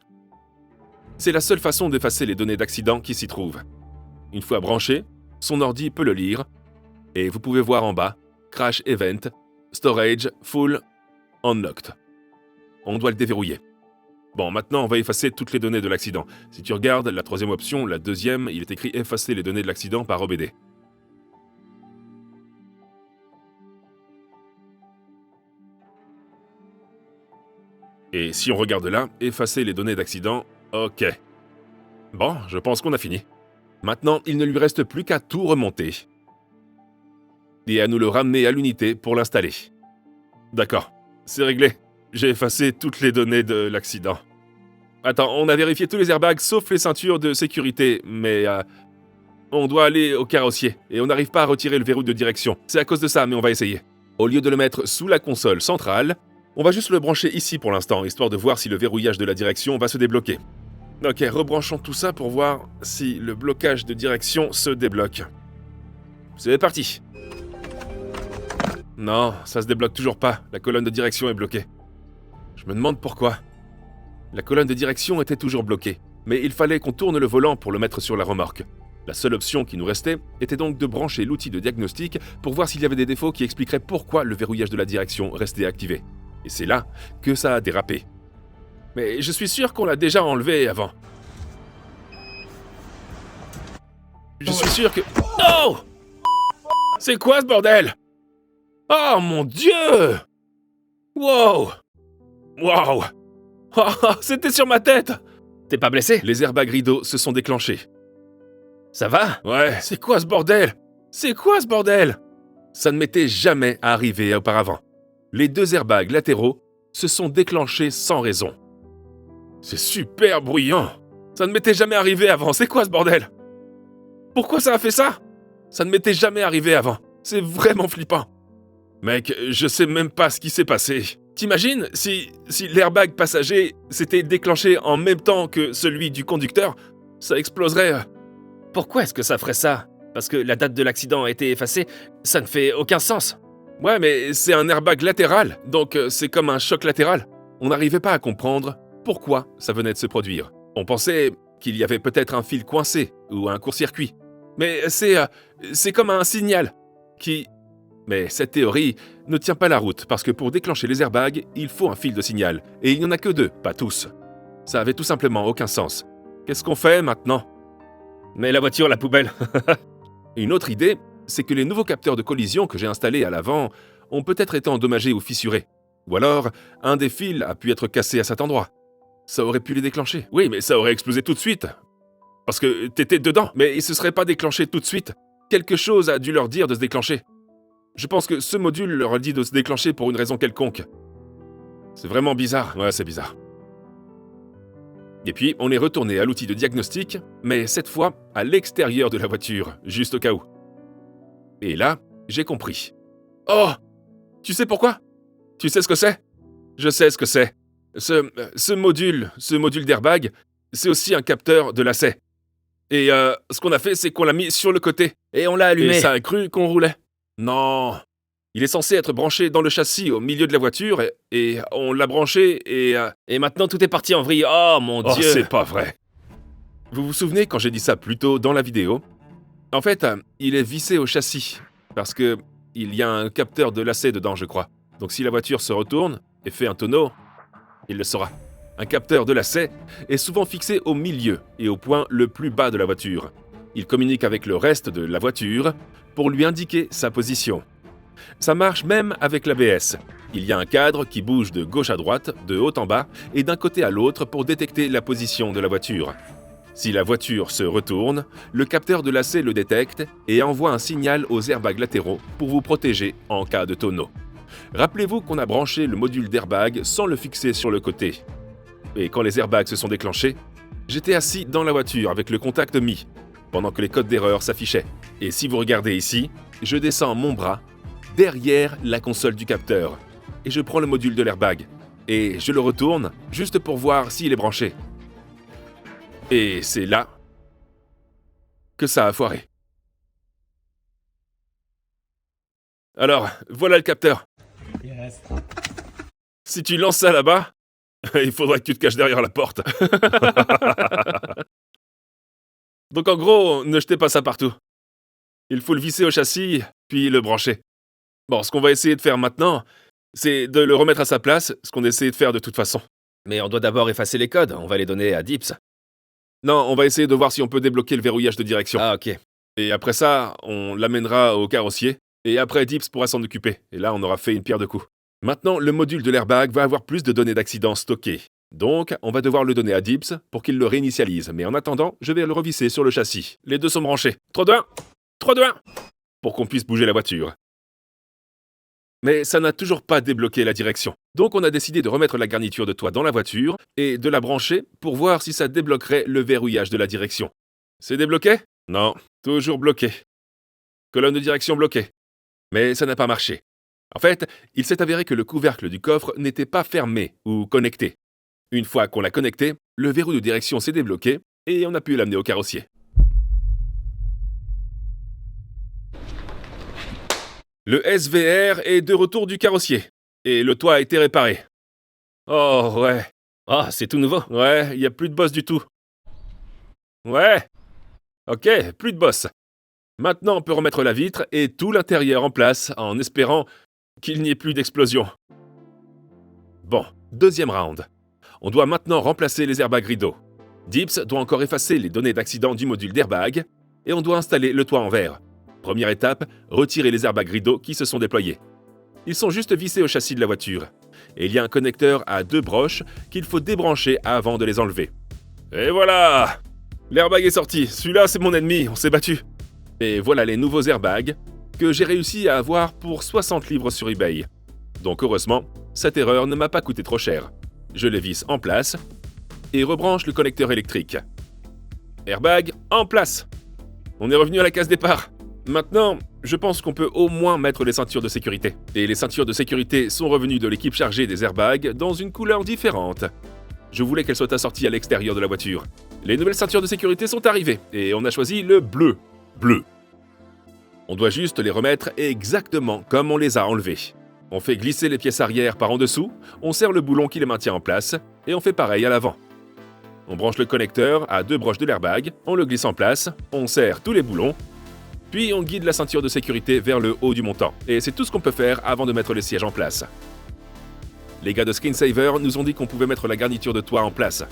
C'est la seule façon d'effacer les données d'accident qui s'y trouvent. Une fois branché, son ordi peut le lire et vous pouvez voir en bas Crash Event, Storage Full Unlocked. On doit le déverrouiller. Bon, maintenant on va effacer toutes les données de l'accident. Si tu regardes la troisième option, la deuxième, il est écrit « Effacer les données de l'accident par OBD ». Et si on regarde là, effacer les données d'accident, ok. Bon, je pense qu'on a fini. Maintenant, il ne lui reste plus qu'à tout remonter. Et à nous le ramener à l'unité pour l'installer. D'accord, c'est réglé. J'ai effacé toutes les données de l'accident. Attends, on a vérifié tous les airbags sauf les ceintures de sécurité, mais on doit aller au carrossier et on n'arrive pas à retirer le verrou de direction. C'est à cause de ça, mais on va essayer. Au lieu de le mettre sous la console centrale, on va juste le brancher ici pour l'instant, histoire de voir si le verrouillage de la direction va se débloquer. Ok, rebranchons tout ça pour voir si le blocage de direction se débloque. C'est parti. Non, ça se débloque toujours pas. La colonne de direction est bloquée. Je me demande pourquoi. La colonne de direction était toujours bloquée, mais il fallait qu'on tourne le volant pour le mettre sur la remorque. La seule option qui nous restait était donc de brancher l'outil de diagnostic pour voir s'il y avait des défauts qui expliqueraient pourquoi le verrouillage de la direction restait activé. Et c'est là que ça a dérapé. Mais je suis sûr qu'on l'a déjà enlevé avant. Je suis sûr que... Oh! C'est quoi ce bordel? Oh mon Dieu! Wow! Wow! Oh, c'était sur ma tête! T'es pas blessé? Les airbags rideaux se sont déclenchés. Ça va? Ouais, c'est quoi ce bordel? C'est quoi ce bordel? Ça ne m'était jamais arrivé auparavant. Les 2 airbags latéraux se sont déclenchés sans raison. C'est super bruyant. Ça ne m'était jamais arrivé avant. C'est quoi ce bordel? Pourquoi ça a fait ça? Ça ne m'était jamais arrivé avant. C'est vraiment flippant. Mec, je sais même pas ce qui s'est passé. T'imagines si l'airbag passager s'était déclenché en même temps que celui du conducteur, ça exploserait. Pourquoi est-ce que ça ferait ça? Parce que la date de l'accident a été effacée? Ça ne fait aucun sens. Ouais, mais c'est un airbag latéral, donc c'est comme un choc latéral. On n'arrivait pas à comprendre pourquoi ça venait de se produire. On pensait qu'il y avait peut-être un fil coincé ou un court-circuit. Mais c'est comme un signal qui... Mais cette théorie ne tient pas la route parce que pour déclencher les airbags, il faut un fil de signal. Et il n'y en a que 2, pas tous. Ça avait tout simplement aucun sens. Qu'est-ce qu'on fait maintenant? Mais la voiture, la poubelle. Une autre idée, c'est que les nouveaux capteurs de collision que j'ai installés à l'avant ont peut-être été endommagés ou fissurés. Ou alors, un des fils a pu être cassé à cet endroit. Ça aurait pu les déclencher. Oui, mais ça aurait explosé tout de suite. Parce que t'étais dedans, mais ils se seraient pas déclenchés tout de suite. Quelque chose a dû leur dire de se déclencher. Je pense que ce module leur a dit de se déclencher pour une raison quelconque. C'est vraiment bizarre. Ouais, c'est bizarre. Et puis, on est retourné à l'outil de diagnostic, mais cette fois, à l'extérieur de la voiture, juste au cas où. Et là, j'ai compris. Oh! Tu sais pourquoi? Tu sais ce que c'est? Je sais ce que c'est. Ce module d'airbag, c'est aussi un capteur de lacet. Et ce qu'on a fait, c'est qu'on l'a mis sur le côté. Et on l'a allumé. Et ça a cru qu'on roulait. Non. Il est censé être branché dans le châssis au milieu de la voiture et on l'a branché et... Et maintenant tout est parti en vrille. Oh mon Dieu! c'est pas vrai. Vous vous souvenez quand j'ai dit ça plus tôt dans la vidéo? En fait, il est vissé au châssis parce que il y a un capteur de lacet dedans, je crois. Donc si la voiture se retourne et fait un tonneau, il le saura. Un capteur de lacet est souvent fixé au milieu et au point le plus bas de la voiture. Il communique avec le reste de la voiture pour lui indiquer sa position. Ça marche même avec l'ABS. Il y a un cadre qui bouge de gauche à droite, de haut en bas et d'un côté à l'autre pour détecter la position de la voiture. Si la voiture se retourne, le capteur de lacet le détecte et envoie un signal aux airbags latéraux pour vous protéger en cas de tonneau. Rappelez-vous qu'on a branché le module d'airbag sans le fixer sur le côté. Et quand les airbags se sont déclenchés, j'étais assis dans la voiture avec le contact mis, pendant que les codes d'erreur s'affichaient. Et si vous regardez ici, je descends mon bras derrière la console du capteur et je prends le module de l'airbag et je le retourne juste pour voir s'il est branché. Et c'est là que ça a foiré. Alors, voilà le capteur. Yes. Si tu lances ça là-bas, il faudrait que tu te caches derrière la porte. Donc en gros, ne jetez pas ça partout. Il faut le visser au châssis, puis le brancher. Bon, ce qu'on va essayer de faire maintenant, c'est de le remettre à sa place, ce qu'on essayait de faire de toute façon. Mais on doit d'abord effacer les codes, on va les donner à Dips. Non, on va essayer de voir si on peut débloquer le verrouillage de direction. Ah ok. Et après ça, on l'amènera au carrossier, et après Dips pourra s'en occuper. Et là, on aura fait une pierre deux coups. Maintenant, le module de l'airbag va avoir plus de données d'accident stockées. Donc, on va devoir le donner à Dips pour qu'il le réinitialise. Mais en attendant, je vais le revisser sur le châssis. Les deux sont branchés. 3, 2, 1 3, 2, 1 pour qu'on puisse bouger la voiture. Mais ça n'a toujours pas débloqué la direction. Donc on a décidé de remettre la garniture de toit dans la voiture et de la brancher pour voir si ça débloquerait le verrouillage de la direction. C'est débloqué? Non, toujours bloqué. Colonne de direction bloquée. Mais ça n'a pas marché. En fait, il s'est avéré que le couvercle du coffre n'était pas fermé ou connecté. Une fois qu'on l'a connecté, le verrou de direction s'est débloqué et on a pu l'amener au carrossier. Le SVR est de retour du carrossier et le toit a été réparé. Oh ouais. Ah, c'est tout nouveau. Ouais, y a plus de boss du tout. Ouais. Ok, plus de boss. Maintenant, on peut remettre la vitre et tout l'intérieur en place en espérant qu'il n'y ait plus d'explosion. Bon, deuxième round. On doit maintenant remplacer les airbags rideaux. Dips doit encore effacer les données d'accident du module d'airbag et on doit installer le toit en verre. Première étape, retirer les airbags rideaux qui se sont déployés. Ils sont juste vissés au châssis de la voiture. Et il y a un connecteur à 2 broches qu'il faut débrancher avant de les enlever. Et voilà! L'airbag est sorti. Celui-là, c'est mon ennemi. On s'est battu. Et voilà les nouveaux airbags que j'ai réussi à avoir pour 60 livres sur eBay. Donc heureusement, cette erreur ne m'a pas coûté trop cher. Je les visse en place et rebranche le connecteur électrique. Airbag en place. On est revenu à la case départ. Maintenant, je pense qu'on peut au moins mettre les ceintures de sécurité. Et les ceintures de sécurité sont revenues de l'équipe chargée des airbags dans une couleur différente. Je voulais qu'elles soient assorties à l'extérieur de la voiture. Les nouvelles ceintures de sécurité sont arrivées et on a choisi le bleu. Bleu. On doit juste les remettre exactement comme on les a enlevés. On fait glisser les pièces arrière par en dessous, on serre le boulon qui les maintient en place et on fait pareil à l'avant. On branche le connecteur à 2 broches de l'airbag, on le glisse en place, on serre tous les boulons, puis on guide la ceinture de sécurité vers le haut du montant. Et c'est tout ce qu'on peut faire avant de mettre les sièges en place. Les gars de Screensaver nous ont dit qu'on pouvait mettre la garniture de toit en place,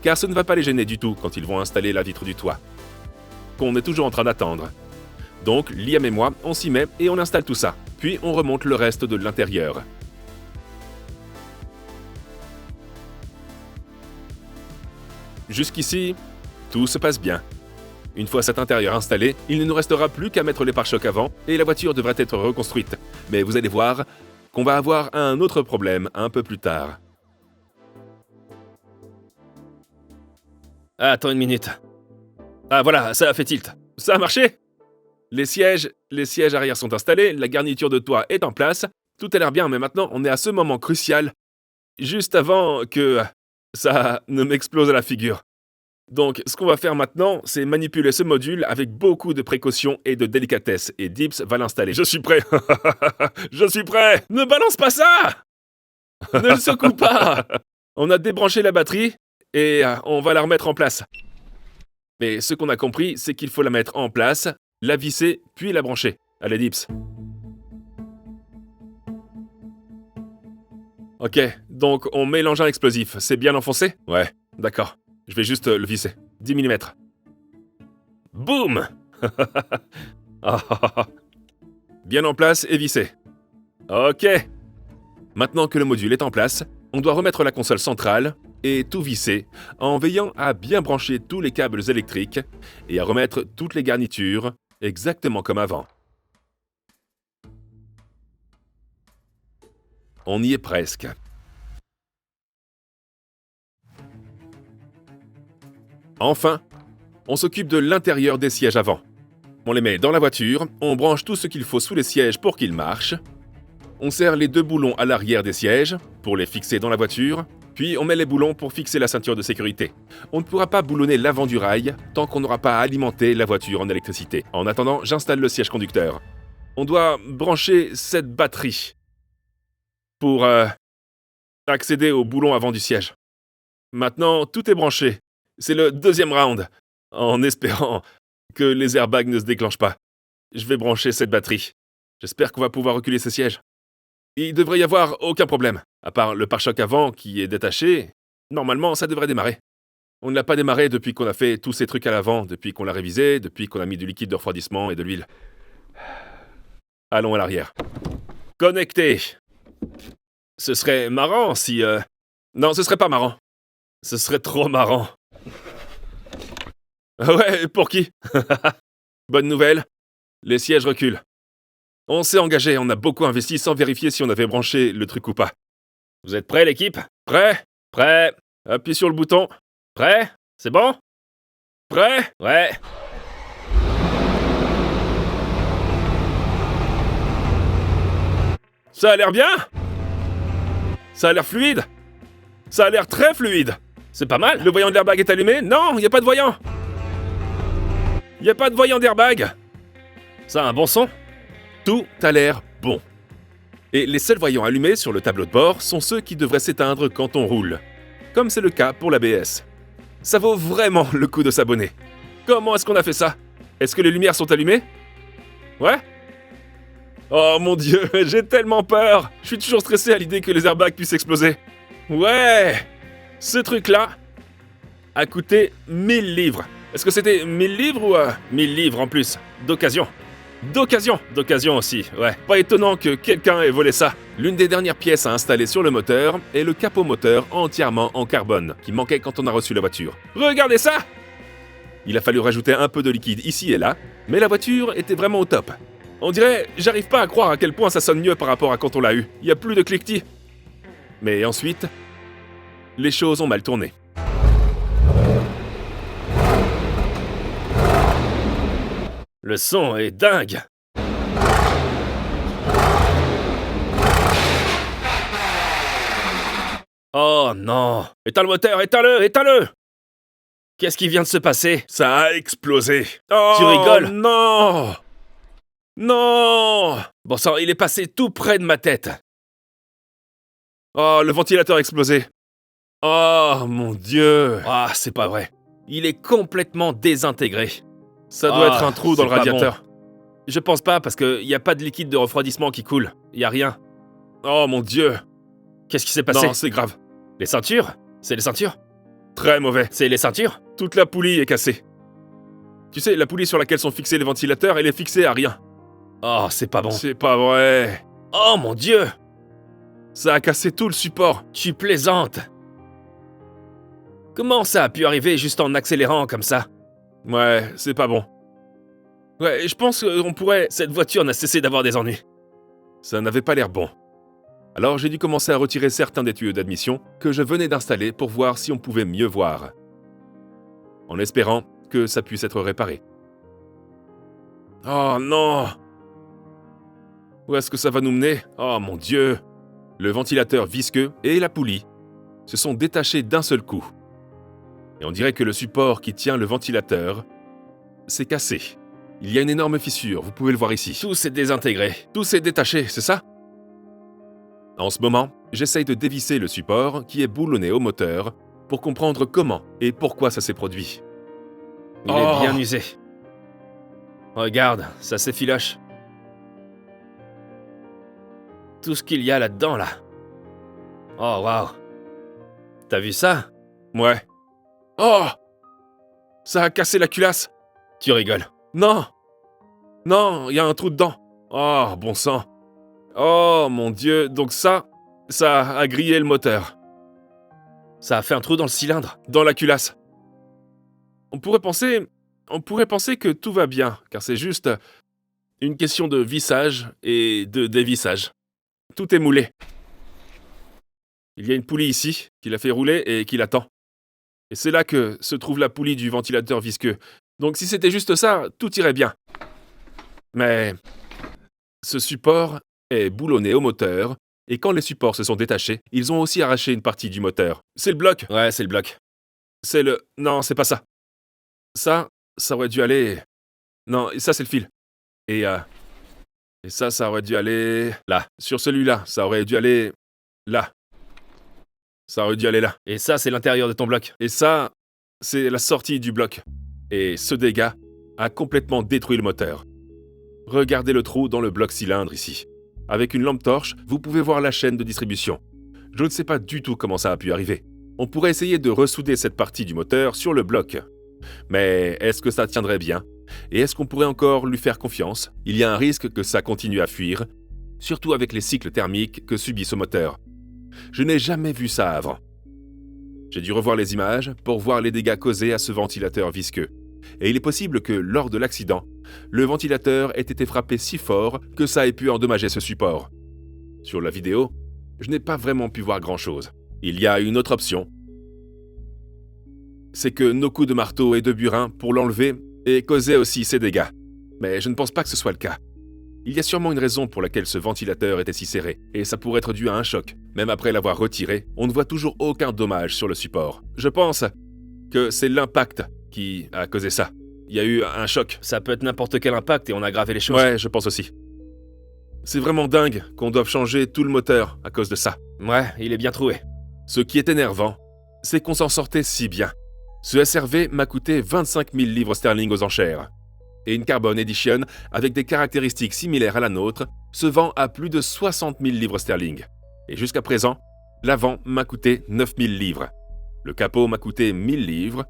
car ce ne va pas les gêner du tout quand ils vont installer la vitre du toit. Qu'on est toujours en train d'attendre. Donc, Liam et moi, on s'y met et on installe tout ça. Puis on remonte le reste de l'intérieur. Jusqu'ici, tout se passe bien. Une fois cet intérieur installé, il ne nous restera plus qu'à mettre les pare-chocs avant et la voiture devrait être reconstruite. Mais vous allez voir qu'on va avoir un autre problème un peu plus tard. Attends une minute. Ah voilà, ça a fait tilt. Ça a marché! Les sièges arrière sont installés, la garniture de toit est en place, tout a l'air bien, mais maintenant on est à ce moment crucial, juste avant que ça ne m'explose à la figure. Donc ce qu'on va faire maintenant, c'est manipuler ce module avec beaucoup de précaution et de délicatesse, et Dips va l'installer. Je suis prêt! Je suis prêt! Ne balance pas ça! Ne le secoue pas! On a débranché la batterie, et on va la remettre en place. Mais ce qu'on a compris, c'est qu'il faut la mettre en place, la visser, puis la brancher. Allez, Dips. Ok, donc on met l'engin explosif. C'est bien enfoncé? Ouais, d'accord. Je vais juste le visser. 10 mm. Boum! Bien en place et vissé. Ok. Maintenant que le module est en place, on doit remettre la console centrale et tout visser en veillant à bien brancher tous les câbles électriques et à remettre toutes les garnitures exactement comme avant. On y est presque. Enfin, on s'occupe de l'intérieur des sièges avant. On les met dans la voiture, on branche tout ce qu'il faut sous les sièges pour qu'ils marchent. On serre les 2 boulons à l'arrière des sièges pour les fixer dans la voiture, puis on met les boulons pour fixer la ceinture de sécurité. On ne pourra pas boulonner l'avant du rail tant qu'on n'aura pas alimenté la voiture en électricité. En attendant, j'installe le siège conducteur. On doit brancher cette batterie pour accéder au boulon avant du siège. Maintenant, tout est branché. C'est le deuxième round, en espérant que les airbags ne se déclenchent pas. Je vais brancher cette batterie. J'espère qu'on va pouvoir reculer ces sièges. Il devrait y avoir aucun problème. À part le pare-choc avant qui est détaché, normalement ça devrait démarrer. On ne l'a pas démarré depuis qu'on a fait tous ces trucs à l'avant, depuis qu'on l'a révisé, depuis qu'on a mis du liquide de refroidissement et de l'huile. Allons à l'arrière. Connecté. Ce serait marrant si... Non, ce serait pas marrant. Ce serait trop marrant. Ouais, pour qui? Bonne nouvelle, les sièges reculent. On s'est engagé, on a beaucoup investi sans vérifier si on avait branché le truc ou pas. Vous êtes prêts, l'équipe? Prêt? Prêt? Appuie sur le bouton. Prêt? C'est bon? Prêt? Ouais. Ça a l'air bien? Ça a l'air fluide? Ça a l'air très fluide. C'est pas mal. Le voyant de l'airbag est allumé? Non, il n'y a pas de voyant. Il n'y a pas de voyant d'airbag. Ça a un bon son? Tout a l'air bon. Et les seuls voyants allumés sur le tableau de bord sont ceux qui devraient s'éteindre quand on roule. Comme c'est le cas pour l'ABS. Ça vaut vraiment le coup de s'abonner. Comment est-ce qu'on a fait ça? Est-ce que les lumières sont allumées? Ouais? Oh mon dieu, j'ai tellement peur! Je suis toujours stressé à l'idée que les airbags puissent exploser. Ouais! Ce truc-là a coûté 1000 livres. Est-ce que c'était 1000 livres ou 1000 livres en plus. D'occasion. d'occasion? D'occasion aussi, ouais. Pas étonnant que quelqu'un ait volé ça. L'une des dernières pièces à installer sur le moteur est le capot moteur entièrement en carbone, qui manquait quand on a reçu la voiture. Regardez ça! Il a fallu rajouter un peu de liquide ici et là, mais la voiture était vraiment au top. On dirait, j'arrive pas à croire à quel point ça sonne mieux par rapport à quand on l'a eu. Il y a plus de cliquetis. Mais ensuite, les choses ont mal tourné. Le son est dingue. Oh non. Éteins le moteur, éteins-le, éteins-le. Qu'est-ce qui vient de se passer? Ça a explosé. Oh, Tu rigoles? Non! Non! Bon sang, il est passé tout près de ma tête. Oh, le ventilateur a explosé. Oh, mon Dieu! Ah, c'est pas vrai. Il est complètement désintégré. Ça doit être un trou dans le c'est pas radiateur. bon. Je pense pas parce qu'il n'y a pas de liquide de refroidissement qui coule. Il y a rien. Oh, mon Dieu! Qu'est-ce qui s'est passé? Non, c'est grave. Les ceintures? C'est les ceintures? Très mauvais. C'est les ceintures? Toute la poulie est cassée. Tu sais, la poulie sur laquelle sont fixés les ventilateurs, elle est fixée à rien. Oh, c'est pas bon. C'est pas vrai. Oh mon Dieu! Ça a cassé tout le support. Tu plaisantes. Comment ça a pu arriver juste en accélérant comme ça? Ouais, c'est pas bon. Ouais, je pense qu'on pourrait... Cette voiture n'a cessé d'avoir des ennuis. Ça n'avait pas l'air bon. Alors j'ai dû commencer à retirer certains des tuyaux d'admission que je venais d'installer pour voir si on pouvait mieux voir. En espérant que ça puisse être réparé. Oh non! Où est-ce que ça va nous mener? Oh mon Dieu! Le ventilateur visqueux et la poulie se sont détachés d'un seul coup. Et on dirait que le support qui tient le ventilateur s'est cassé. Il y a une énorme fissure, vous pouvez le voir ici. Tout s'est désintégré. Tout s'est détaché, c'est ça? En ce moment, j'essaye de dévisser le support qui est boulonné au moteur pour comprendre comment et pourquoi ça s'est produit. Il est bien usé. Regarde, ça s'effiloche. Tout ce qu'il y a là-dedans, là. Oh, waouh. T'as vu ça? Ouais. Oh! Ça a cassé la culasse. Tu rigoles. Non! Non, il y a un trou dedans. Oh, bon sang. Oh, mon Dieu, donc ça a grillé le moteur. Ça a fait un trou dans le cylindre. Dans la culasse. On pourrait penser que tout va bien, car c'est juste une question de vissage et de dévissage. Tout est moulé. Il y a une poulie ici, qui l'a fait rouler et qui l'attend. Et c'est là que se trouve la poulie du ventilateur visqueux. Donc si c'était juste ça, tout irait bien. Mais ce support est boulonné au moteur, et quand les supports se sont détachés, ils ont aussi arraché une partie du moteur. C'est le bloc. Ouais, c'est le bloc. C'est le... Non, c'est pas ça. Ça aurait dû aller... Non, ça c'est le fil. Et ça aurait dû aller... là. Sur celui-là, ça aurait dû aller... là. Ça aurait dû aller là. Et ça, c'est l'intérieur de ton bloc. Et ça, c'est la sortie du bloc. Et ce dégât a complètement détruit le moteur. Regardez le trou dans le bloc cylindre ici. Avec une lampe torche, vous pouvez voir la chaîne de distribution. Je ne sais pas du tout comment ça a pu arriver. On pourrait essayer de ressouder cette partie du moteur sur le bloc. Mais est-ce que ça tiendrait bien? Et est-ce qu'on pourrait encore lui faire confiance? Il y a un risque que ça continue à fuir, surtout avec les cycles thermiques que subit ce moteur. Je n'ai jamais vu ça avant. J'ai dû revoir les images pour voir les dégâts causés à ce ventilateur visqueux. Et il est possible que, lors de l'accident, le ventilateur ait été frappé si fort que ça ait pu endommager ce support. Sur la vidéo, je n'ai pas vraiment pu voir grand-chose. Il y a une autre option. C'est que nos coups de marteau et de burin pour l'enlever aient causé aussi ces dégâts. Mais je ne pense pas que ce soit le cas. Il y a sûrement une raison pour laquelle ce ventilateur était si serré, et ça pourrait être dû à un choc. Même après l'avoir retiré, on ne voit toujours aucun dommage sur le support. Je pense que c'est l'impact qui a causé ça. Il y a eu un choc. Ça peut être n'importe quel impact et on a aggravé les choses. Ouais, je pense aussi. C'est vraiment dingue qu'on doive changer tout le moteur à cause de ça. Ouais, il est bien trouvé. Ce qui est énervant, c'est qu'on s'en sortait si bien. Ce SRV m'a coûté 25 000 livres sterling aux enchères. Et une Carbon Edition, avec des caractéristiques similaires à la nôtre, se vend à plus de 60 000 livres sterling. Et jusqu'à présent, l'avant m'a coûté 9 000 livres. Le capot m'a coûté 1 000 livres.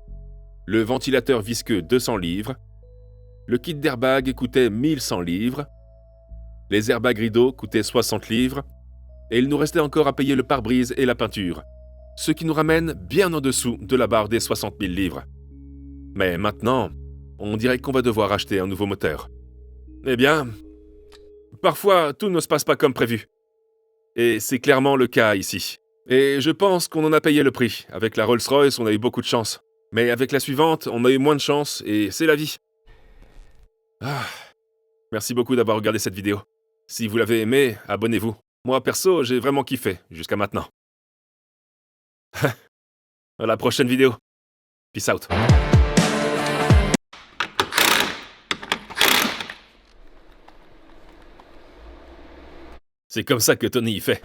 Le ventilateur visqueux 200 livres. Le kit d'airbag coûtait 1 100 livres. Les airbags rideaux coûtaient 60 livres. Et il nous restait encore à payer le pare-brise et la peinture. Ce qui nous ramène bien en dessous de la barre des 60 000 livres. Mais maintenant, on dirait qu'on va devoir acheter un nouveau moteur. Eh bien, parfois tout ne se passe pas comme prévu. Et c'est clairement le cas ici. Et je pense qu'on en a payé le prix. Avec la Rolls-Royce, on a eu beaucoup de chance. Mais avec la suivante, on a eu moins de chance et c'est la vie. Merci beaucoup d'avoir regardé cette vidéo. Si vous l'avez aimé, abonnez-vous. Moi, perso, j'ai vraiment kiffé jusqu'à maintenant. À la prochaine vidéo. Peace out. C'est comme ça que Tony y fait.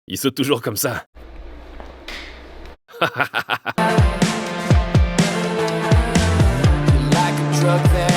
Il saute toujours comme ça. Like a drug that